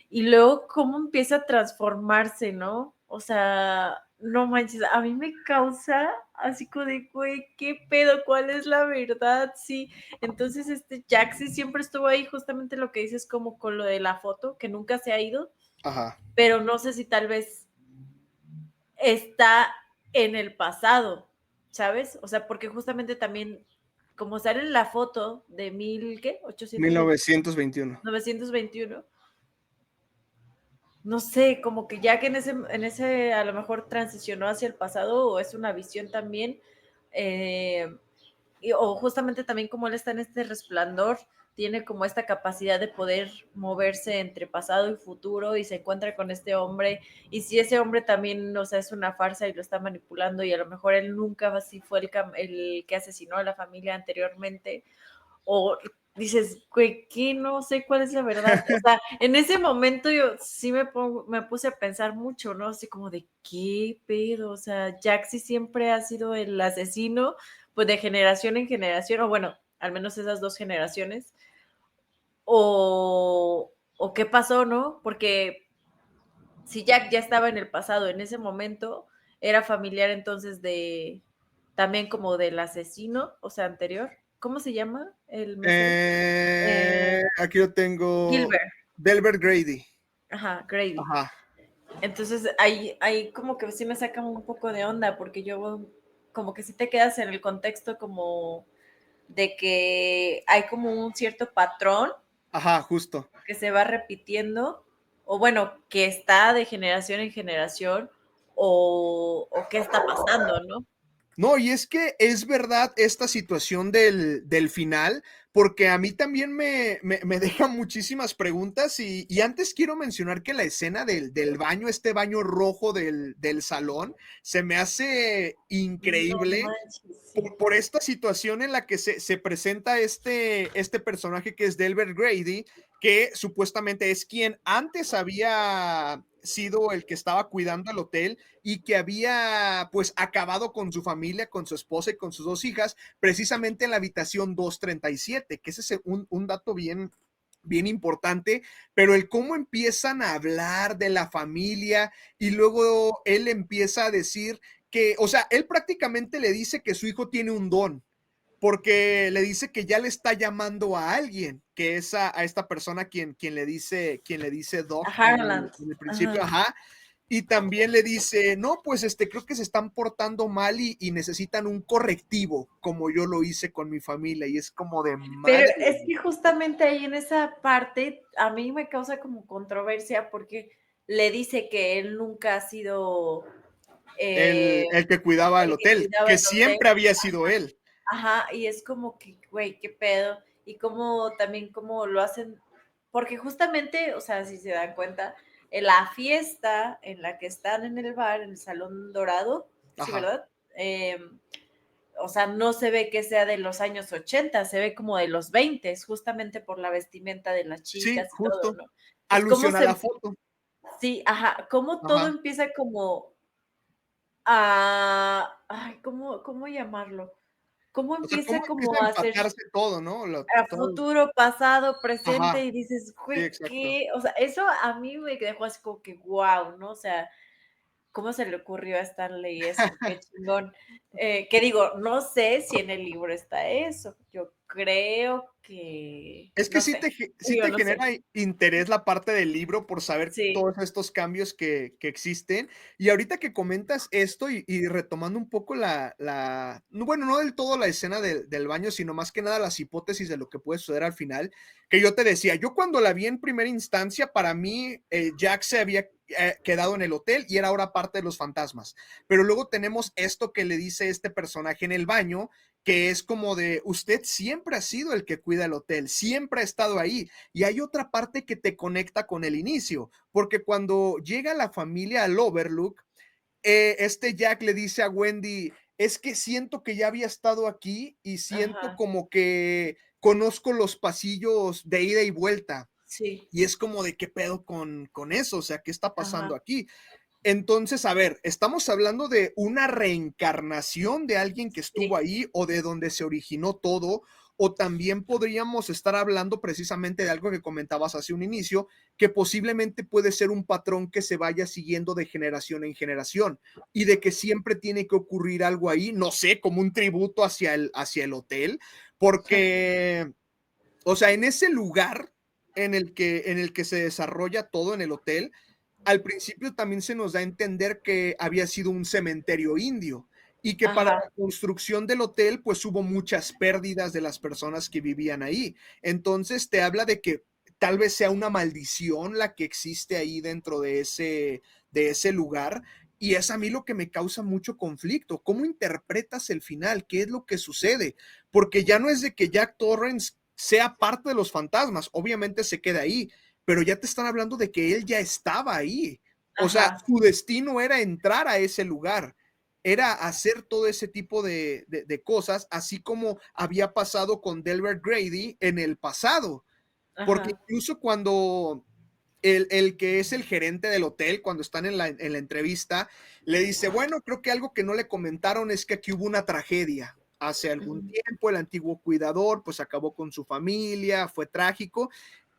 Y luego cómo empieza a transformarse, ¿no? O sea, no manches, a mí me causa así como de, güey, ¿qué pedo? ¿Cuál es la verdad? Sí, entonces Jaxi siempre estuvo ahí, justamente lo que dices como con lo de la foto, que nunca se ha ido, Ajá. pero no sé si tal vez está en el pasado, ¿sabes? O sea, porque justamente también, como sale en la foto de ¿qué? 820, 1921. 921, no sé, como que ya que en ese a lo mejor transicionó hacia el pasado o es una visión también, eh, o justamente también como él está en este resplandor, tiene como esta capacidad de poder moverse entre pasado y futuro y se encuentra con este hombre y si ese hombre también, o sea, es una farsa y lo está manipulando y a lo mejor él nunca así fue el que asesinó a la familia anteriormente, o dices, güey, ¿qué? No sé cuál es la verdad. O sea, en ese momento yo sí me puse a pensar mucho, ¿no? Así como de, ¿qué pedo? O sea, Jaxi siempre ha sido el asesino, pues de generación en generación, o bueno, al menos esas dos generaciones, o qué pasó, ¿no? Porque si Jack ya estaba en el pasado en ese momento, era familiar entonces de, también como del asesino, o sea, anterior. ¿Cómo se llama el mesero? Aquí lo tengo. Gilbert, Delbert Grady. ajá, Grady. Ajá. Entonces ahí como que sí me saca un poco de onda porque yo como que sí te quedas en el contexto como de que hay como un cierto patrón Ajá, justo. que se va repitiendo o bueno, que está de generación en generación o qué está pasando, ¿no? No, y es que es verdad esta situación del final, porque a mí también me deja muchísimas preguntas y antes quiero mencionar que la escena del baño, este baño rojo del salón, se me hace No increíble manches, sí. por esta situación en la que se presenta este personaje que es Delbert Grady, que supuestamente es quien antes había sido el que estaba cuidando el hotel y que había pues acabado con su familia, con su esposa y con sus dos hijas, precisamente en la habitación 237, que ese es un dato bien importante, pero el cómo empiezan a hablar de la familia y luego él empieza a decir que, o sea, él prácticamente le dice que su hijo tiene un don, porque le dice que ya le está llamando a alguien, que es a esta persona quien le dice A Doc Harland. en el principio, Ajá. ajá, y también le dice, no, pues creo que se están portando mal y necesitan un correctivo, como yo lo hice con mi familia, y es como de Pero madre. es que justamente ahí en esa parte a mí me causa como controversia porque le dice que él nunca ha sido El que cuidaba el el que hotel, cuidaba que el hotel. siempre había sido él. Ajá, y es como que, güey, qué pedo. Y como también como lo hacen, porque justamente, o sea, si se dan cuenta, en la fiesta en la que están en el bar, en el Salón Dorado, sí, Ajá. ¿verdad? O sea, no se ve que sea de los años 80, se ve como de los 20, justamente por la vestimenta de las Sí, chicas y todo, justo. ¿no? Entonces, Alusión a la foto. sí, ajá, cómo todo Ajá. empieza como a, ay, ¿cómo llamarlo? Cómo O sea, cómo empieza empieza a como a hacer empatarse todo, ¿no? a Todo. futuro, pasado, presente, Ajá. y dices, Sí, güey, exacto. ¿qué? O sea, eso a mí me dejó así como que wow, ¿no? O sea, ¿cómo se le ocurrió a Stanley eso? Qué chingón. Que digo, no sé si en el libro está eso. Yo creo que, Es que no sé. sí Yo te no sé. genera interés la parte del libro por saber Sí, todos estos cambios que existen. Y ahorita que comentas esto y retomando un poco no, bueno, no del todo la escena del baño, sino más que nada las hipótesis de lo que puede suceder al final, que yo te decía, yo cuando la vi en primera instancia, para mí Jack se había quedado en el hotel y era ahora parte de los fantasmas. Pero luego tenemos esto que le dice este personaje en el baño, que es como de, usted siempre ha sido el que cuida el hotel, siempre ha estado ahí. Y hay otra parte que te conecta con el inicio, porque cuando llega la familia al Overlook, este Jack le dice a Wendy, es que siento que ya había estado aquí y siento ajá, como que conozco los pasillos de ida y vuelta. sí, Y es como de qué pedo con eso, o sea, ¿qué está pasando ajá, aquí? Entonces, a ver, ¿estamos hablando de una reencarnación de alguien que estuvo sí, ahí o de donde se originó todo? O también podríamos estar hablando precisamente de algo que comentabas hace un inicio, que posiblemente puede ser un patrón que se vaya siguiendo de generación en generación y de que siempre tiene que ocurrir algo ahí, no sé, como un tributo hacia el hotel, porque, o sea, en ese lugar en el que se desarrolla todo en el hotel, al principio también se nos da a entender que había sido un cementerio indio y que para ajá, la construcción del hotel pues hubo muchas pérdidas de las personas que vivían ahí. Entonces te habla de que tal vez sea una maldición la que existe ahí dentro de ese lugar. Y es a mí lo que me causa mucho conflicto. ¿Cómo interpretas el final? ¿Qué es lo que sucede? Porque ya no es de que Jack Torrance sea parte de los fantasmas, obviamente se queda ahí, pero ya te están hablando de que él ya estaba ahí. O sea, Ajá, su destino era entrar a ese lugar, era hacer todo ese tipo de cosas, así como había pasado con Delbert Grady en el pasado. Porque ajá. incluso cuando el que es el gerente del hotel, cuando están en la entrevista, le dice, bueno, creo que algo que no le comentaron es que aquí hubo una tragedia. Hace algún Ujú. tiempo el antiguo cuidador pues acabó con su familia, fue trágico,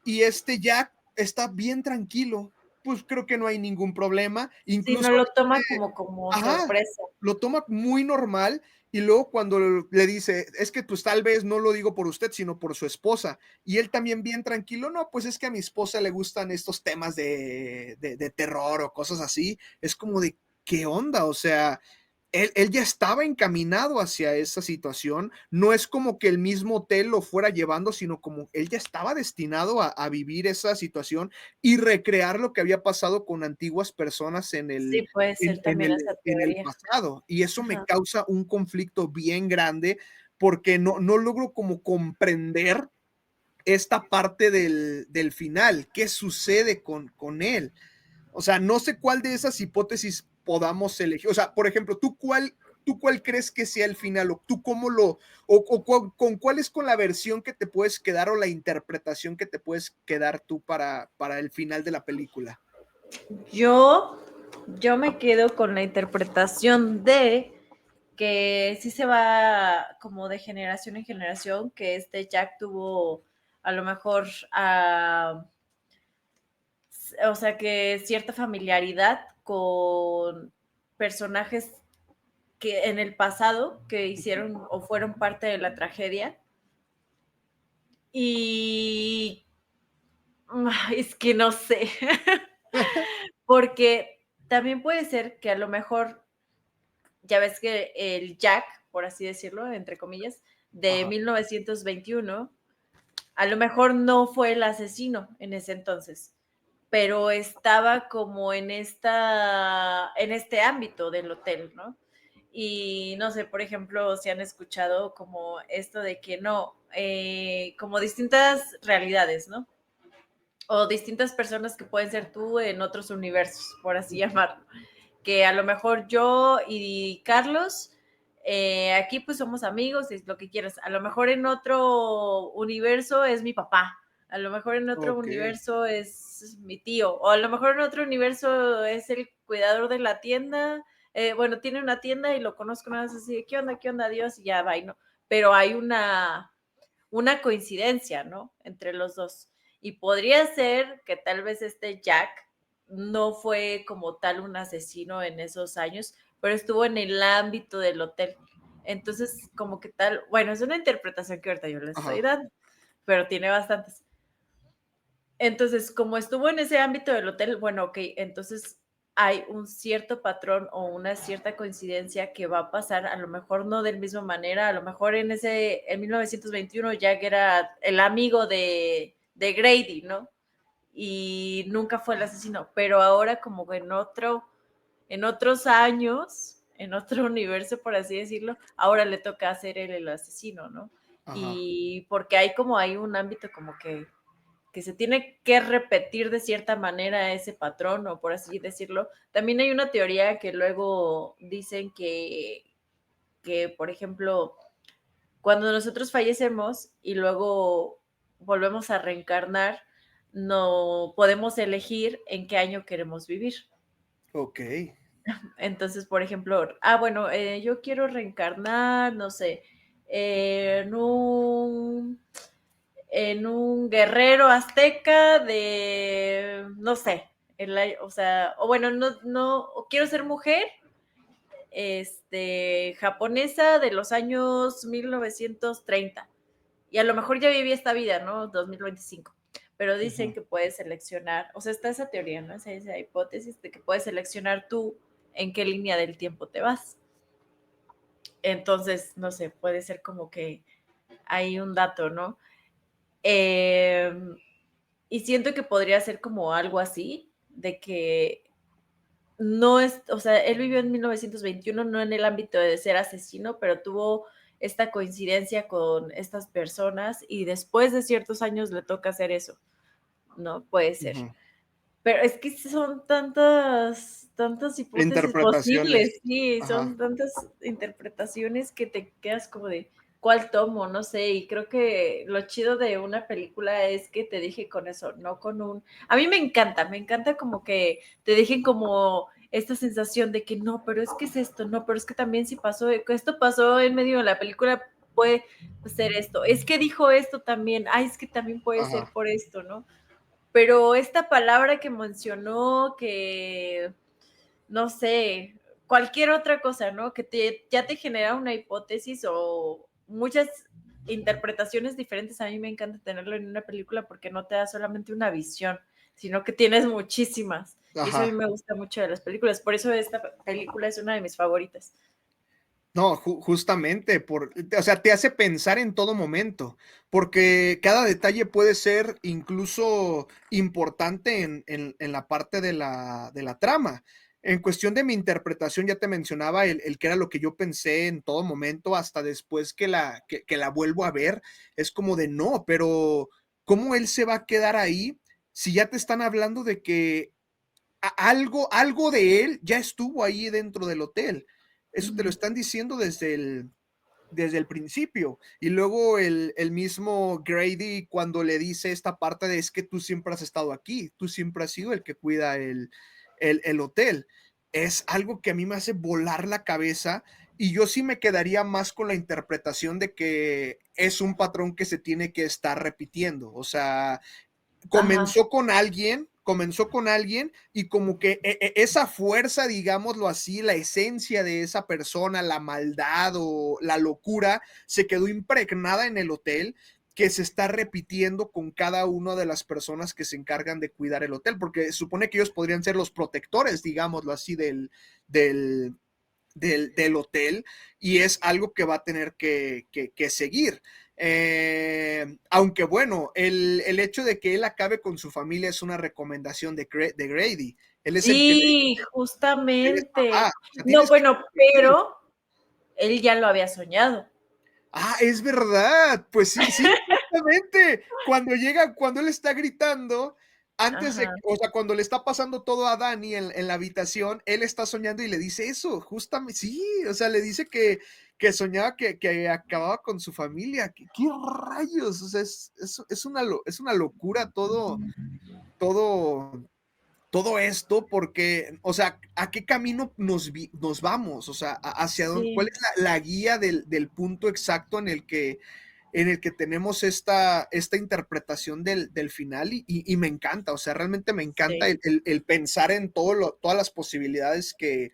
y este Jack está bien tranquilo, pues creo que no hay ningún problema, Sí, incluso no lo toma como ajá, sorpresa. lo toma muy normal y luego cuando le dice, es que pues tal vez no lo digo por usted, sino por su esposa. Y él también bien tranquilo, no, pues es que a mi esposa le gustan estos temas de terror o cosas así. Es como de, ¿qué onda? O sea, él ya estaba encaminado hacia esa situación. No es como que el mismo hotel lo fuera llevando, sino como él ya estaba destinado a vivir esa situación y recrear lo que había pasado con antiguas personas Sí, puede ser también esa en el teoría. pasado. Y eso me Ajá. causa un conflicto bien grande porque no logro como comprender esta parte del final. ¿Qué sucede con él? O sea, no sé cuál de esas hipótesis podamos elegir. O sea, por ejemplo, tú cuál crees que sea el final? ¿O tú cómo con cuál es con la versión que te puedes quedar o la interpretación que te puedes quedar tú para el final de la película? Yo, yo me quedo con la interpretación de que sí se va como de generación en generación, que este Jack tuvo a lo mejor, o sea, que cierta familiaridad con personajes que en el pasado que hicieron o fueron parte de la tragedia. Y es que no sé, porque también puede ser que a lo mejor, ya ves que el Jack, por así decirlo, entre comillas, de Ajá. 1921, a lo mejor no fue el asesino en ese entonces, pero estaba como en este ámbito del hotel, ¿no? Y no sé, por ejemplo, si han escuchado como esto de que no, como distintas realidades, ¿no? O distintas personas que pueden ser tú en otros universos, por así llamarlo. Que a lo mejor yo y Carlos, aquí pues somos amigos, es lo que quieras. A lo mejor en otro universo es mi papá, a lo mejor en otro Ok. universo es mi tío, o a lo mejor en otro universo es el cuidador de la tienda. Bueno, tiene una tienda y lo conozco nada más así, qué onda, adiós, y ya va, y no. Pero hay una coincidencia, ¿no? Entre los dos. Y podría ser que tal vez este Jack no fue como tal un asesino en esos años, pero estuvo en el ámbito del hotel. Entonces, como que tal, bueno, es una interpretación que ahorita yo le estoy Ajá. dando, pero tiene bastantes. Entonces, como estuvo en ese ámbito del hotel, bueno, ok, entonces hay un cierto patrón o una cierta coincidencia que va a pasar, a lo mejor no de la misma manera, a lo mejor en 1921 Jack era el amigo de Grady, ¿no? Y nunca fue el asesino, pero ahora como en otros años, en otro universo, por así decirlo, ahora le toca hacer él el asesino, ¿no? Ajá. Y porque hay un ámbito como que se tiene que repetir de cierta manera ese patrón, o por así decirlo. También hay una teoría que luego dicen que, por ejemplo, cuando nosotros fallecemos y luego volvemos a reencarnar, no podemos elegir en qué año queremos vivir. Ok. Entonces, por ejemplo, bueno, yo quiero reencarnar, no sé, en un guerrero azteca de, no sé, o sea, o bueno, o quiero ser mujer, japonesa de los años 1930. Y a lo mejor ya viví esta vida, ¿no? 2025. Pero dicen Ujú. que puedes seleccionar, o sea, está esa teoría, ¿no? Esa hipótesis de que puedes seleccionar tú en qué línea del tiempo te vas. Entonces, no sé, puede ser como que hay un dato, ¿no? Eh, y siento que podría ser como algo así, de que no es, o sea, él vivió en 1921, no en el ámbito de ser asesino, pero tuvo esta coincidencia con estas personas y después de ciertos años le toca hacer eso. No puede ser. Ujú. Pero es que son tantas hipótesis Interpretaciones. posibles, sí, Ajá. son tantas interpretaciones que te quedas como de, ¿cuál tomo? No sé, y creo que lo chido de una película es que te deje con eso, no con un... A mí me encanta como que te dejen como esta sensación de que no, pero es que es esto, no, pero es que también si pasó, que esto pasó en medio de la película, puede ser esto, es que dijo esto también, ay, es que también puede ser Ajá. por esto, ¿no? Pero esta palabra que mencionó, que no sé, cualquier otra cosa, ¿no? Que ya te genera una hipótesis o muchas interpretaciones diferentes. A mí me encanta tenerlo en una película porque no te da solamente una visión, sino que tienes muchísimas. Y eso a mí Ajá. me gusta mucho de las películas. Por eso esta película es una de mis favoritas. No, justamente, o sea, te hace pensar en todo momento, porque cada detalle puede ser incluso importante en la parte de la trama. En cuestión de mi interpretación, ya te mencionaba el que era lo que yo pensé en todo momento, hasta después que la vuelvo a ver, es como de no, pero ¿cómo él se va a quedar ahí si ya te están hablando de que algo de él ya estuvo ahí dentro del hotel? Eso te lo Ujú. están diciendo desde el principio. Y luego el mismo Grady cuando le dice esta parte de es que tú siempre has estado aquí, tú siempre has sido el que cuida el hotel. Es algo que a mí me hace volar la cabeza y yo sí me quedaría más con la interpretación de que es un patrón que se tiene que estar repitiendo. O sea, Ajá, comenzó con alguien y como que esa fuerza, digámoslo así, la esencia de esa persona, la maldad o la locura, se quedó impregnada en el hotel que se está repitiendo con cada una de las personas que se encargan de cuidar el hotel, porque se supone que ellos podrían ser los protectores, digámoslo así, del, del hotel y es algo que va a tener que seguir. Aunque bueno, el hecho de que él acabe con su familia es una recomendación de Grady. Él es el que le sí, dice, justamente. ajá, o sea, No, tienes que bueno, seguir. pero él ya lo había soñado. Ah, es verdad. Pues sí, sí, justamente. Cuando él está gritando, antes de, Ajá. o sea, cuando le está pasando todo a Dani en la habitación, él está soñando y le dice eso, justamente, sí, o sea, le dice que soñaba que acababa con su familia. ¿Qué rayos? O sea, es una locura todo, todo esto porque, o sea, ¿a qué camino nos vamos? O sea, ¿hacia dónde? ¿Cuál Sí, es la guía del punto exacto en el que tenemos esta interpretación del final? Y me encanta, o sea, realmente me encanta sí. el pensar en todas las posibilidades que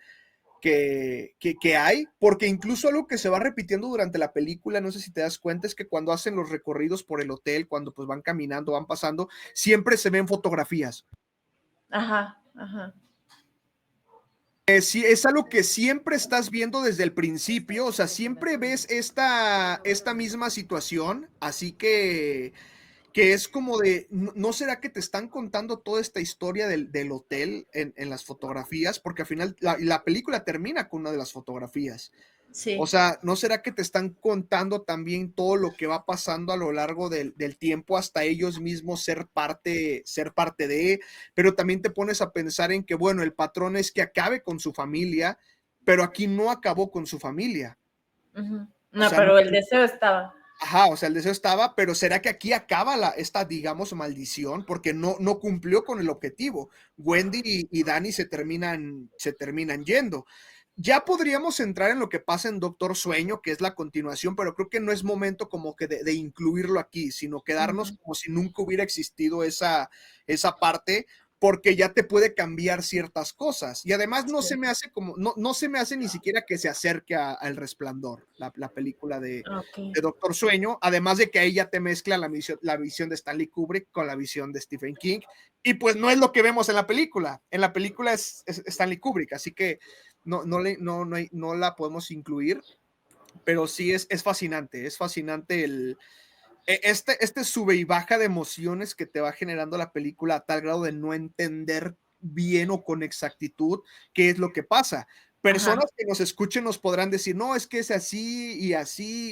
hay, porque incluso algo que se va repitiendo durante la película, no sé si te das cuenta, es que cuando hacen los recorridos por el hotel, cuando pues van caminando, van pasando, siempre se ven fotografías. Ajá, ajá. Sí, es algo que siempre estás viendo desde el principio, o sea, siempre ves esta misma situación, así que es como de, ¿no será que te están contando toda esta historia del hotel en las fotografías? Porque al final la película termina con una de las fotografías. O Sí. sea, ¿no será que te están contando también todo lo que va pasando a lo largo del tiempo hasta ellos mismos ser parte de? Pero también te pones a pensar en que, bueno, el patrón es que acabe con su familia, pero aquí no acabó con su familia. Ujú. O No, sea, no, pero el deseo estaba. ajá, o sea, el deseo estaba, pero ¿será que aquí acaba esta, digamos, maldición? Porque no cumplió con el objetivo. Wendy y Danny se terminan yendo. Ya podríamos entrar en lo que pasa en Doctor Sueño, que es la continuación, pero creo que no es momento como que de incluirlo aquí, sino quedarnos Ujú. como si nunca hubiera existido esa parte, porque ya te puede cambiar ciertas cosas. Y además no se Sí. me hace como, no se me hace ni siquiera que se acerque al Resplandor, la película Okey. de Doctor Sueño, además de que ahí ya te mezcla la visión de Stanley Kubrick con la visión de Stephen King, y pues no es lo que vemos en la película es Stanley Kubrick, así que no la podemos incluir, pero sí es fascinante Este sube y baja de emociones que te va generando la película a tal grado de no entender bien o con exactitud qué es lo que pasa. Personas Ajá. que nos escuchen nos podrán decir, no, es que es así,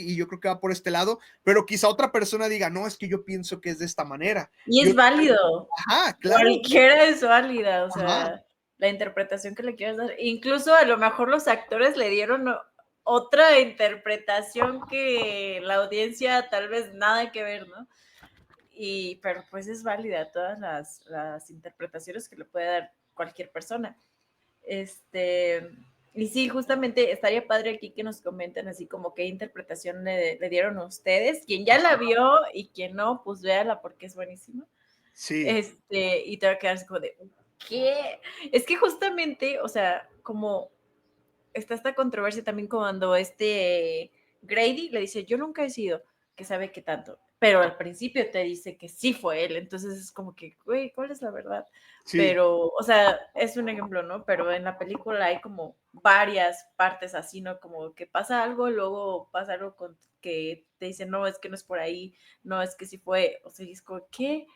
y yo creo que va por este lado, pero quizá otra persona diga, no, es que yo pienso que es de esta manera. Y Y es otra, válido, ajá, claro, cualquiera es válida, o ajá, sea, la interpretación que le quieras dar. Incluso a lo mejor los actores le dieron otra interpretación que la audiencia tal vez nada que ver, ¿no? Pero pues es válida todas las interpretaciones que le puede dar cualquier persona. Este, y sí, justamente estaría padre aquí que nos comenten así como qué interpretación le dieron a ustedes. Quien ya la ajá, vio y quien no, pues véala porque es buenísima. sí, Y te va a quedar así como de, ¿qué? Es que justamente, o sea, como está esta controversia también cuando Grady le dice, yo nunca he sido, que sabe qué tanto, pero al principio te dice que sí fue él, entonces es como que, güey, ¿cuál es la verdad? sí, Pero, o sea, es un ejemplo, ¿no? Pero en la película hay como varias partes así, ¿no? Como que pasa algo, luego pasa algo con que te dicen, no, es que no es por ahí, no, es que sí fue, o sea, es como, ¿qué?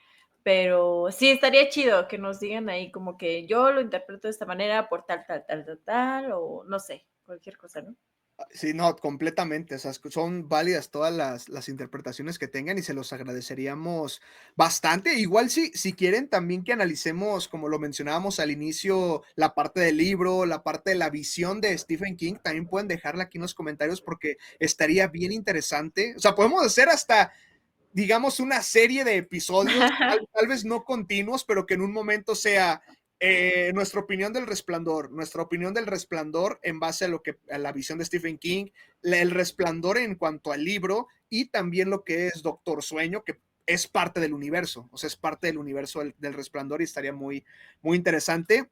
Pero sí, estaría chido que nos digan ahí como que yo lo interpreto de esta manera por tal, tal, tal, tal, tal, o no sé, cualquier cosa, ¿no? sí, no, completamente. O sea, son válidas todas las interpretaciones que tengan y se los agradeceríamos bastante. Igual si quieren también que analicemos, como lo mencionábamos al inicio, la parte del libro, la parte de la visión de Stephen King, también pueden dejarla aquí en los comentarios porque estaría bien interesante. O sea, podemos hacer hasta digamos, una serie de episodios, tal vez no continuos, pero que en un momento sea nuestra opinión del Resplandor en base a la visión de Stephen King, el Resplandor en cuanto al libro y también lo que es Doctor Sueño, que es parte del universo, o sea, es parte del universo del Resplandor y estaría muy interesante.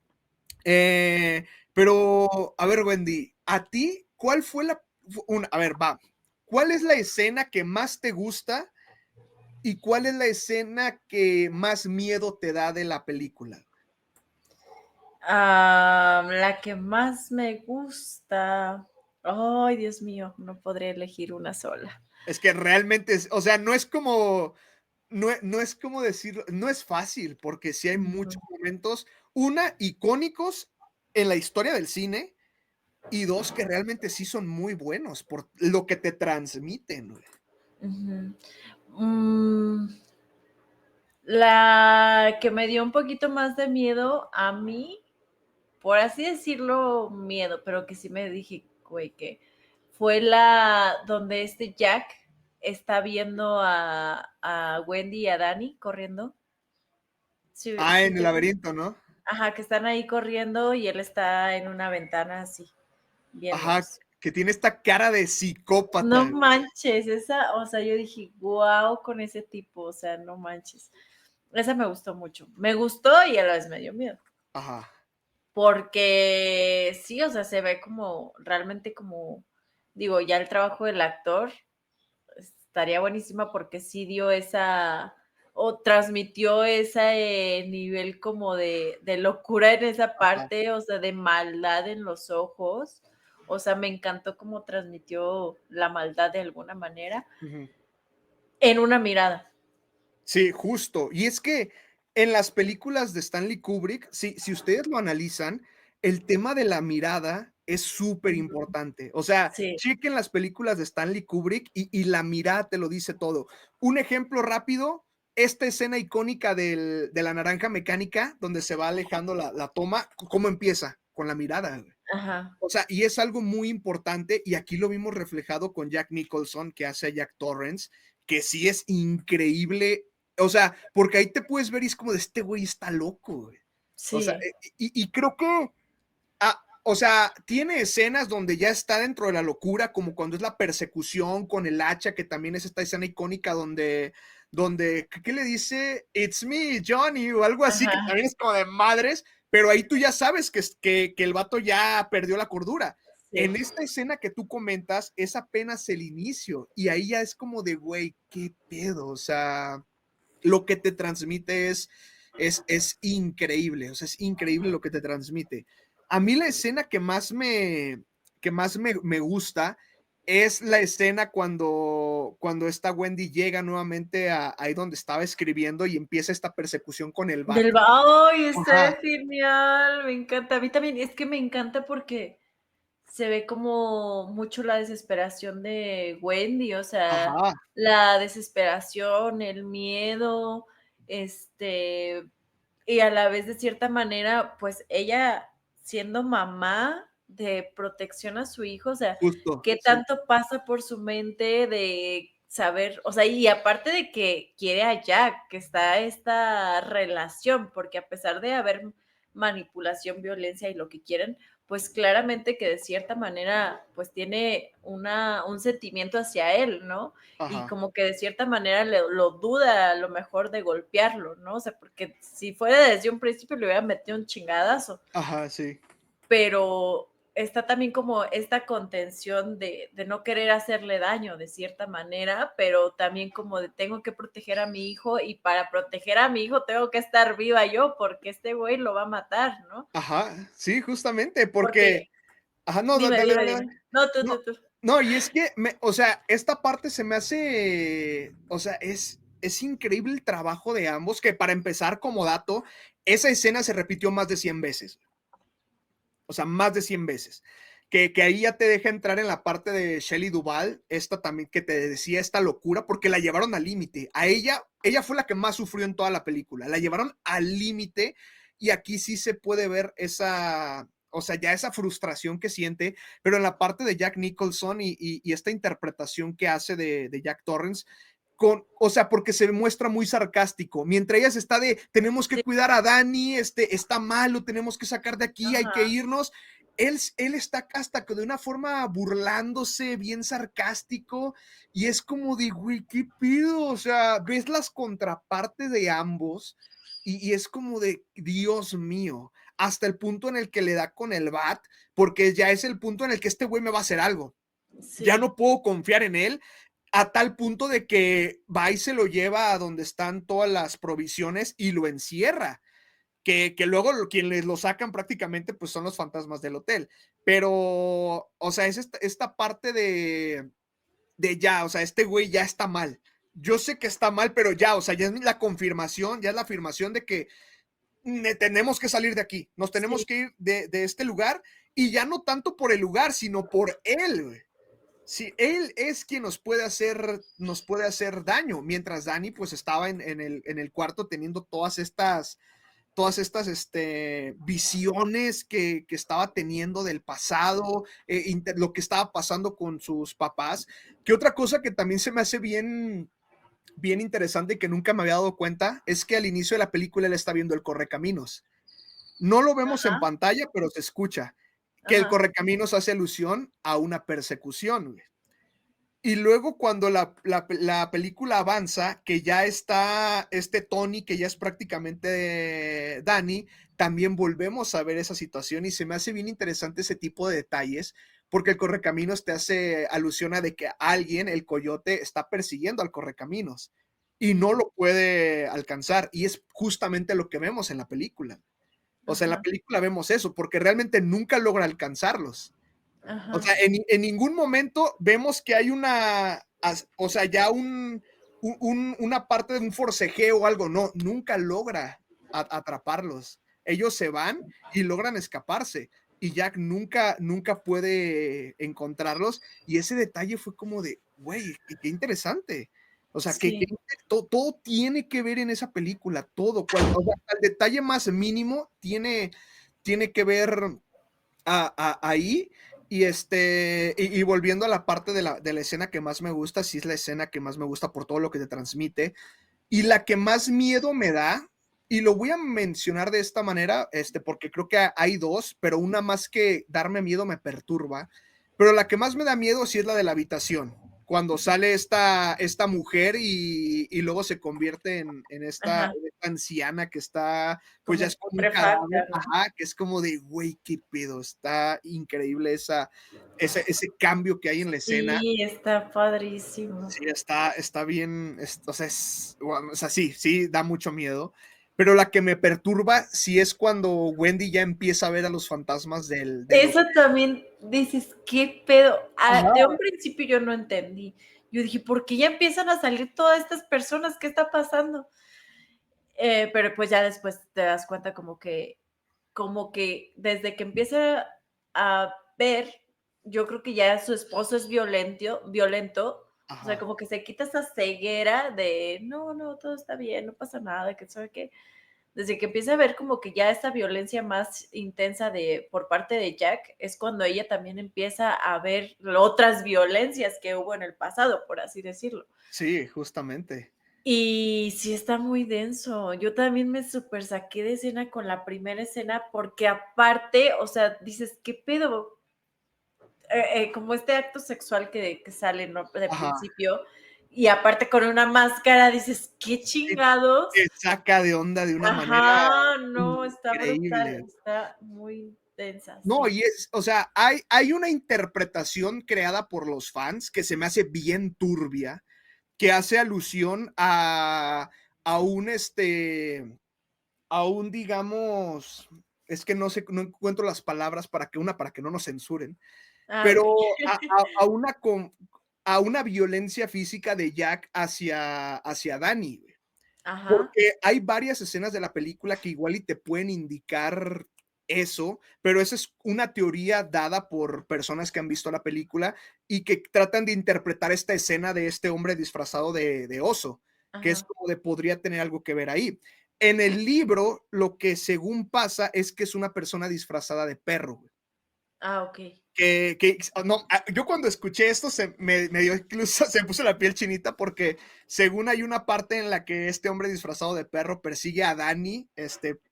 Pero, a ver, Wendy, ¿a ti cuál fue a ver, va, ¿cuál es la escena que más te gusta y cuál es la escena que más miedo te da de la película? La que más me gusta. Ay, Dios mío, no podré elegir una sola. Es que realmente, o sea, no es como decirlo, no es fácil, porque sí hay Ujú, muchos momentos, una, icónicos en la historia del cine, y dos, que realmente sí son muy buenos por lo que te transmiten, güey. ujú. Mm, la que me dio un poquito más de miedo a mí, por así decirlo, miedo, pero que sí me dije, güey, que fue la donde Jack está viendo a Wendy y a Danny corriendo. Sí, Ah, sí en el llegan. laberinto, ¿no? Ajá, que están ahí corriendo y él está en una ventana así, Ajá, viéndolos. que tiene esta cara de No psicópata. manches, esa, o sea, yo dije, wow, con ese tipo, o sea, no manches. Esa me gustó mucho. Me gustó y a la vez me dio miedo. Ajá. Porque sí, o sea, se ve como, realmente como, digo, ya el trabajo del actor estaría buenísima porque sí dio esa, o transmitió ese nivel como de locura en esa Ajá. parte, o sea, de maldad en los ojos. O sea, me encantó cómo transmitió la maldad de alguna manera Ujú. en una mirada. Sí, justo. Y es que en las películas de Stanley Kubrick, si ustedes lo analizan, el tema de la mirada es súper Ujú. importante. O sea, Sí, chequen las películas de Stanley Kubrick y la mirada te lo dice todo. Un ejemplo rápido, esta escena icónica de la naranja mecánica, donde se va alejando la toma, ¿cómo empieza? Con la mirada, güey. ajá, O sea, y es algo muy importante, y aquí lo vimos reflejado con Jack Nicholson, que hace a Jack Torrance, que sí es increíble. O sea, porque ahí te puedes ver y es como de este güey está loco, güey. O sea, sí, y creo que, o sea, tiene escenas donde ya está dentro de la locura, como cuando es la persecución con el hacha, que también es esta escena icónica donde ¿qué le dice? It's me, Johnny, o algo así, que ajá, también es como de madres, pero ahí tú ya sabes que el vato ya perdió la cordura. sí. En esta escena que tú comentas, es apenas el inicio, y ahí ya es como de, güey, qué pedo, o sea, lo que te transmite es increíble, o sea, es increíble lo que te transmite. A mí la escena que más me gusta es la escena cuando esta Wendy llega nuevamente a ahí donde estaba escribiendo y empieza esta persecución con el bat. Del ba ¡Ay, está Ajá, genial! Me encanta. A mí también, es que me encanta porque se ve como mucho la desesperación de Wendy, o sea, ajá, la desesperación, el miedo, este, y a la vez, de cierta manera, pues, ella siendo mamá de protección a su hijo, o sea, justo, qué sí, tanto pasa por su mente de saber, o sea, y aparte de que quiere a Jack, que está esta relación, porque a pesar de haber manipulación, violencia y lo que quieren, pues claramente que de cierta manera, pues tiene un sentimiento hacia él, ¿no? Y ajá, como que de cierta manera lo duda a lo mejor de golpearlo, ¿no? O sea, porque si fuera desde un principio le hubiera metido un chingadazo, ajá, sí, pero está también como esta contención de no querer hacerle daño de cierta manera, pero también como de tengo que proteger a mi hijo y para proteger a mi hijo tengo que estar viva yo porque este güey lo va a matar, ¿no? ajá, sí, justamente, porque Porque ajá, no, dime, dale, dime, dale, dale. dime. No, No, tú. no, y es que o sea, esta parte se me hace, o sea, es increíble el trabajo de ambos, que para empezar, como dato, esa escena se repitió más de 100 veces. O sea, más de 100 veces. Que ahí ya te deja entrar en la parte de Shelley Duvall, esta también que te decía esta locura, porque la llevaron al límite. A ella fue la que más sufrió en toda la película. La llevaron al límite y aquí sí se puede ver esa, o sea, ya esa frustración que siente, pero en la parte de Jack Nicholson y esta interpretación que hace de Jack Torrance, o sea, porque se muestra muy sarcástico. Mientras ella se está de, tenemos que Sí, cuidar a Dani, está malo, tenemos que sacar de aquí, hay que ajá, irnos. Él está hasta que de una forma burlándose, bien sarcástico, y es como de, güey, ¿qué pido? O sea, ves las contrapartes de ambos, y es como de, Dios mío, hasta el punto en el que le da con el bat, porque ya es el punto en el que este güey me va a hacer algo. Ya sí, no puedo confiar en él, a tal punto de que va y se lo lleva a donde están todas las provisiones y lo encierra. Que luego quienes lo sacan prácticamente pues son los fantasmas del hotel. Pero, o sea, es esta parte de ya, o sea, este güey ya está mal. Yo sé que está mal, pero ya, o sea, ya es la confirmación, ya es la afirmación de que tenemos que salir de aquí, nos tenemos sí, que ir de este lugar y ya no tanto por el lugar, sino por él, güey. Sí, él es quien nos puede hacer daño, mientras Dani pues estaba en el cuarto teniendo todas estas visiones que estaba teniendo del pasado, lo que estaba pasando con sus papás. Que otra cosa que también se me hace bien interesante y que nunca me había dado cuenta es que al inicio de la película él está viendo el correcaminos. No lo vemos en ajá, pantalla, pero se escucha que el ajá, correcaminos hace alusión a una persecución, güey. Y luego cuando la película avanza, que ya está Tony, que ya es prácticamente Danny, también volvemos a ver esa situación y se me hace bien interesante ese tipo de detalles, porque el Correcaminos te hace alusión a de que alguien, el coyote, está persiguiendo al Correcaminos y no ujú, lo puede alcanzar. Y es justamente lo que vemos en la película. O sea, en la ajá, película vemos eso, porque realmente nunca logra alcanzarlos. O sea, ajá, en ningún momento vemos que hay o sea, ya una parte de un forcejeo o algo, no, nunca logra atraparlos. Ellos se van y logran escaparse y Jack nunca puede encontrarlos y ese detalle fue como de, güey, qué interesante. O sea, sí, todo tiene que ver en esa película, todo, o sea, el detalle más mínimo tiene que ver ahí. Y volviendo a la parte de la escena que más me gusta, sí es la escena que más me gusta por todo lo que te transmite. Y la que más miedo me da, y lo voy a mencionar de esta manera, porque creo que hay dos, pero una más que darme miedo me perturba. Pero la que más me da miedo sí es la de la habitación. Cuando sale esta mujer y luego se convierte ajá, en esta anciana que está, pues ya como es como un putrefacta, cadáver, ¿no? ajá, que es como de, güey, qué pedo, está increíble ese cambio que hay en la escena. Sí, está padrísimo. Sí, está bien, o sea, sí, sí, da mucho miedo. Pero la que me perturba sí es cuando Wendy ya empieza a ver a los fantasmas de los... Eso también dices, ¿qué pedo? De Ajá, un principio yo no entendí. Yo dije, ¿por qué ya empiezan a salir todas estas personas? ¿Qué está pasando? Pero pues ya después te das cuenta como que desde que empieza a ver, yo creo que ya su esposo es violento, o sea, ajá. como que se quita esa ceguera de no, no, todo está bien, no pasa nada, que sabe qué. Desde que empieza a ver como que ya esta violencia más intensa por parte de Jack, es cuando ella también empieza a ver otras violencias que hubo en el pasado, por así decirlo. Sí, justamente. Y sí está muy denso. Yo también me súper saqué de escena con la primera escena, porque aparte, o sea, dices: "¿Qué pedo?". Como este acto sexual que sale, ¿no?, de Ajá. principio, y aparte con una máscara, dices: "¿Qué Sí, chingados?". te saca de onda de una manera Ajá, no, está brutal, increíble. está muy densa, No, sí. y es, o sea, hay una interpretación creada por los fans que se me hace bien turbia, que hace alusión a un, a un, digamos, es que no sé, no encuentro las palabras para que no nos censuren, Ah, pero okey. a una violencia física de Jack hacia Dani, güey. Ajá, Porque hay varias escenas de la película que igual y te pueden indicar eso, pero esa es una teoría dada por personas que han visto la película y que tratan de interpretar esta escena de este hombre disfrazado de oso, que es ajá. como de podría tener algo que ver ahí. En el libro, lo que según pasa es que es una persona disfrazada de perro, güey. Ah, okey. No, yo cuando escuché esto me dio incluso, se me puso la piel chinita porque según hay una parte en la que este hombre disfrazado de perro persigue a Dani,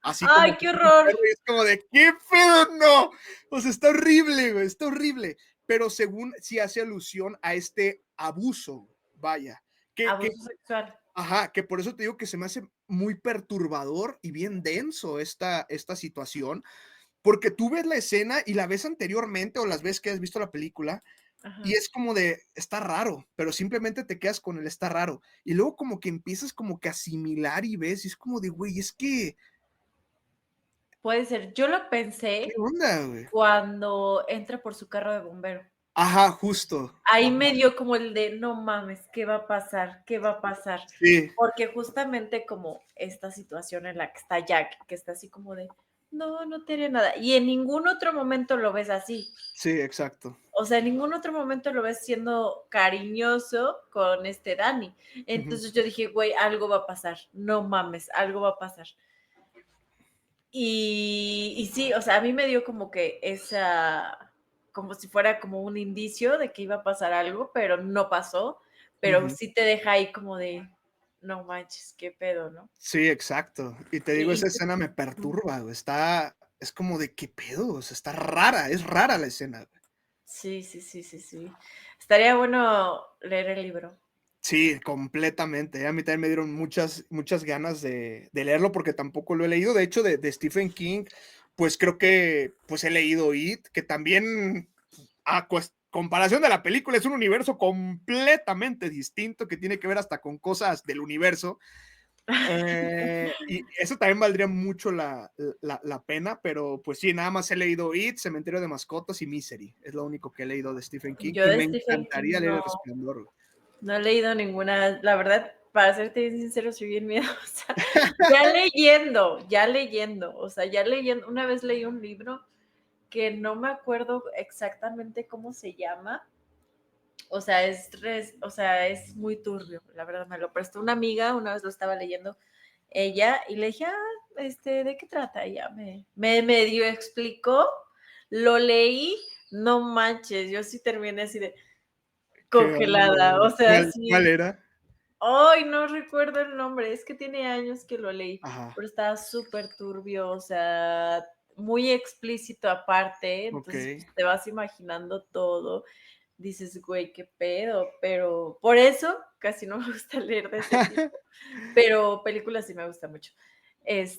así como Ay, que qué un horror. perro y es como de, ¿qué pedo? No, o sea, está horrible, güey, está horrible, pero según sí hace alusión a este abuso, vaya, que, Abuso sexual. ajá, que por eso te digo que se me hace muy perturbador y bien denso esta situación, porque tú ves la escena y la ves anteriormente o las ves que has visto la película y Ajá. es como de, está raro, pero simplemente te quedas con el está raro. Y luego como que empiezas como que a asimilar y ves, y es como de, güey, es que, Puede ser. Yo lo ¿qué pensé onda, güey? cuando entra por su carro de bombero. Ajá, justo. Ahí Ajá, me dio como el de: "No mames, ¿qué va a pasar? ¿Qué va a pasar?". sí, Porque justamente como esta situación en la que está Jack, que está así como de: "No, no te haré nada", y en ningún otro momento lo ves así. sí, exacto. O sea, en ningún otro momento lo ves siendo cariñoso con Danny. Ujú. Entonces yo dije: "Güey, algo va a pasar, no mames, algo va a pasar". Y sí, o sea, a mí me dio como que como si fuera como un indicio de que iba a pasar algo, pero no pasó, pero Ujú. sí te deja ahí como de, no manches, qué pedo, ¿no? Sí, exacto. Y te digo, Y esa escena me perturba, güey. Es como de, ¿qué pedo? O sea, está rara, es rara la escena, güey. sí, sí, sí, sí, sí. Estaría bueno leer el libro. Sí, completamente. A mí también me dieron muchas ganas de leerlo porque tampoco lo he leído. De hecho, de Stephen King, pues creo que pues he leído It, que también a comparación de la película es un universo completamente distinto que tiene que ver hasta con cosas del universo. Y eso también valdría mucho la pena, pero pues sí, nada más he leído It, Cementerio de Mascotas y Misery. Es lo único que he leído de Stephen King Yo y de me Stephen encantaría King leer El no, Resplandor. no he leído ninguna, la verdad, para serte bien sincero, soy bien miedosa. Ya leyendo, o sea, ya leyendo, una vez leí un libro que no me acuerdo exactamente cómo se llama. O sea, es muy turbio, la verdad, me lo prestó una amiga, una vez lo estaba leyendo ella, y le dije: "Ah, ¿de qué trata?". Ella me medio explicó, lo leí, no manches, yo sí terminé así de ¿Qué onda, congelada, o güey? sea, ¿Cuál sí. era? Ay, no recuerdo el nombre, es que tiene años que lo leí, Ajá, pero estaba súper turbio, o sea, muy explícito aparte, entonces, okey. pues, te vas imaginando todo. Dices: "Güey, qué pedo", pero por eso casi no me gusta leer de ese tipo, pero películas sí me gusta mucho.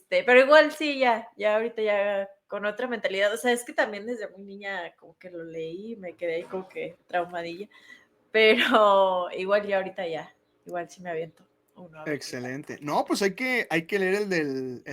Pero igual sí, ya ahorita ya con otra mentalidad, o sea, es que también desde muy niña como que lo leí y me quedé ahí como que traumadilla, pero igual ya ahorita ya, igual sí me aviento. uno, a ver qué tal. Excelente. No, pues hay que leer el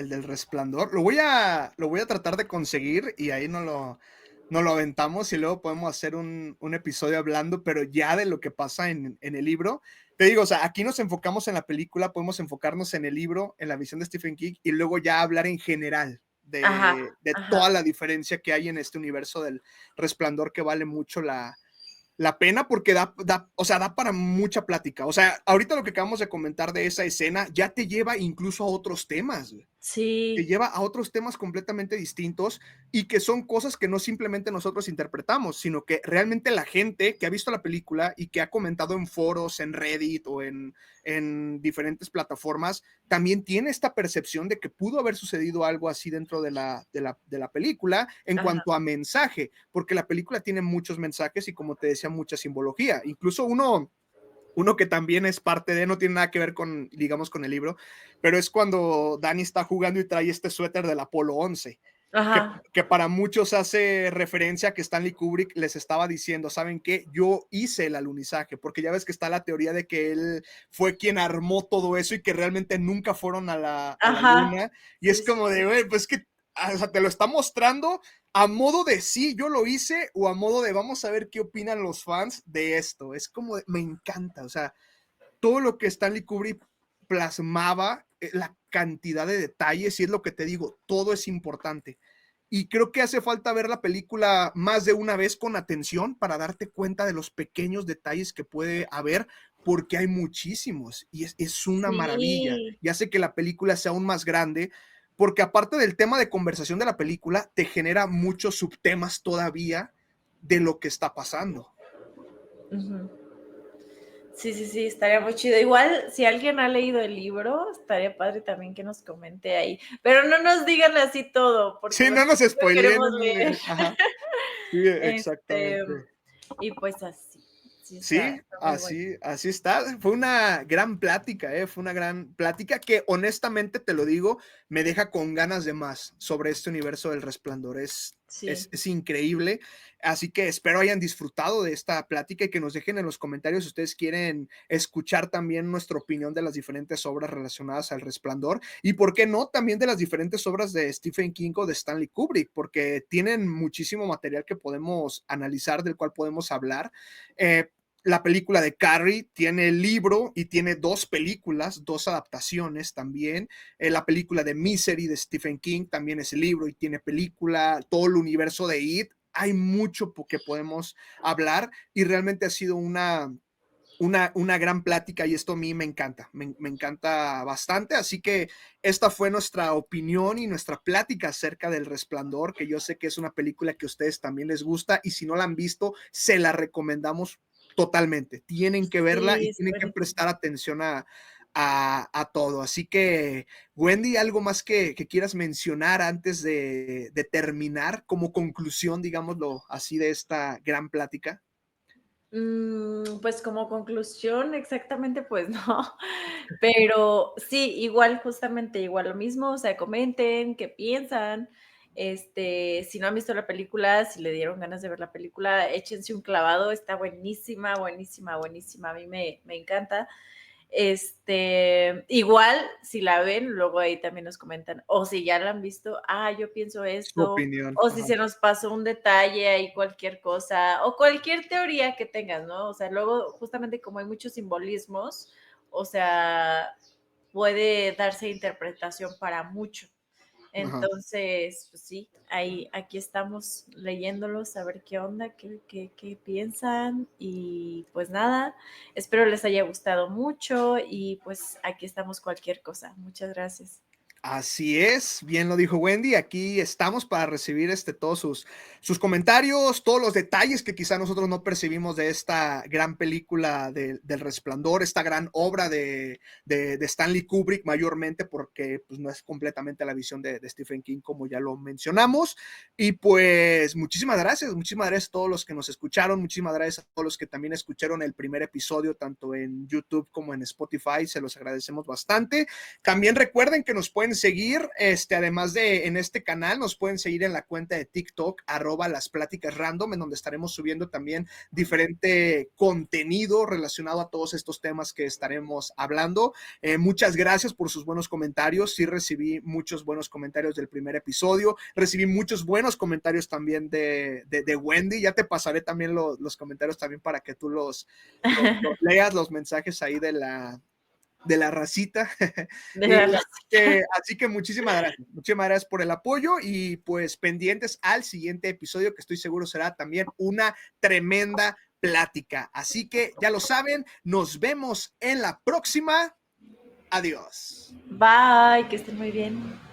del Resplandor. Lo voy a tratar de conseguir y ahí no lo aventamos y luego podemos hacer un episodio hablando, pero ya de lo que pasa en el libro. Te digo, o sea, aquí nos enfocamos en la película, podemos enfocarnos en el libro, en la visión de Stephen King y luego ya hablar en general Ajá, de ajá, toda la diferencia que hay en este universo del Resplandor que vale mucho la pena porque o sea, da para mucha plática. O sea, ahorita lo que acabamos de comentar de esa escena ya te lleva incluso a otros temas, güey. Te sí, lleva a otros temas completamente distintos y que son cosas que no simplemente nosotros interpretamos, sino que realmente la gente que ha visto la película y que ha comentado en foros, en Reddit o en diferentes plataformas, también tiene esta percepción de que pudo haber sucedido algo así dentro de la película en ajá, cuanto a mensaje, porque la película tiene muchos mensajes y como te decía, mucha simbología. Incluso uno que también es parte de, no tiene nada que ver con, digamos, con el libro, pero es cuando Danny está jugando y trae este suéter del Apolo 11, que, ajá, que para muchos hace referencia a que Stanley Kubrick les estaba diciendo, ¿saben qué? Yo hice el alunizaje, porque ya ves que está la teoría de que él fue quien armó todo eso y que realmente nunca fueron a la ajá, luna, y es sí, sí, como de, sí. güey, pues que, o sea, te lo está mostrando a modo de sí, yo lo hice, o a modo de vamos a ver qué opinan los fans de esto. Es como, me encanta, o sea, todo lo que Stanley Kubrick plasmaba, la cantidad de detalles, y es lo que te digo, todo es importante. Y creo que hace falta ver la película más de una vez con atención para darte cuenta de los pequeños detalles que puede haber, porque hay muchísimos y es una maravilla. Sí, Y hace que la película sea aún más grande, porque aparte del tema de conversación de la película, te genera muchos subtemas todavía de lo que está pasando. ujú. Sí, sí, sí, estaría muy chido. Igual, si alguien ha leído el libro, estaría padre también que nos comente ahí. Pero no nos digan así todo, porque Sí, no nosotros nos lo queremos spoileen. leer. Ajá. Sí, Este, exactamente. y pues así, sí Sí, está muy bueno. así está. Fue una gran plática, fue una gran plática que honestamente te lo digo, me deja con ganas de más sobre este universo del Resplandor. Es, Sí, es, es increíble. Así que espero hayan disfrutado de esta plática y que nos dejen en los comentarios si ustedes quieren escuchar también nuestra opinión de las diferentes obras relacionadas al Resplandor y, ¿por qué no?, también de las diferentes obras de Stephen King o de Stanley Kubrick, porque tienen muchísimo material que podemos analizar, del cual podemos hablar. La película de Carrie tiene el libro y tiene dos películas, dos adaptaciones también. La película de Misery de Stephen King también es el libro y tiene película. Todo el universo de It, hay mucho que podemos hablar y realmente ha sido una gran plática y esto a mí me encanta, me encanta bastante. Así que esta fue nuestra opinión y nuestra plática acerca del Resplandor, que yo sé que es una película que a ustedes también les gusta y si no la han visto, se la recomendamos totalmente. Tienen que verla y sí, es tienen que buenísimo. prestar atención a todo. Así que, Wendy, ¿algo más que quieras mencionar antes de terminar como conclusión, digámoslo así, de esta gran plática? Pues como conclusión, exactamente, pues no, pero sí, igual, justamente igual lo mismo, o sea, comenten qué piensan, si no han visto la película, si le dieron ganas de ver la película, échense un clavado, está buenísima, buenísima, buenísima, a mí me encanta. Igual, si la ven, luego ahí también nos comentan, o si ya la han visto, yo pienso Su esto, opinión. o si Ajá. se nos pasó un detalle ahí, cualquier cosa, o cualquier teoría que tengas, ¿no? O sea, luego, justamente como hay muchos simbolismos, o sea, puede darse interpretación para mucho. Ajá. Entonces, pues sí, ahí, aquí estamos leyéndolos, a ver qué onda, qué piensan y pues nada, espero les haya gustado mucho y pues aquí estamos cualquier cosa. Muchas gracias. Así es, bien lo dijo Wendy, aquí estamos para recibir todos sus comentarios, todos los detalles que quizá nosotros no percibimos de esta gran película del Resplandor, esta gran obra de Stanley Kubrick, mayormente porque pues, no es completamente la visión de Stephen King, como ya lo mencionamos. Y pues muchísimas gracias a todos los que nos escucharon, muchísimas gracias a todos los que también escucharon el primer episodio, tanto en YouTube como en Spotify, se los agradecemos bastante. También recuerden que nos pueden pueden seguir, además de en este canal, nos pueden seguir en la cuenta de TikTok, @laspláticasrandom, en donde estaremos subiendo también diferente contenido relacionado a todos estos temas que estaremos hablando. Muchas gracias por sus buenos comentarios. Sí recibí muchos buenos comentarios del primer episodio. Recibí muchos buenos comentarios también de Wendy. Ya te pasaré también los comentarios también para que tú los leas, los mensajes ahí de la racita. De Y la racita. así que muchísimas gracias por el apoyo y pues pendientes al siguiente episodio, que estoy seguro será también una tremenda plática. Así que ya lo saben, nos vemos en la próxima. Adiós. Bye, que estén muy bien.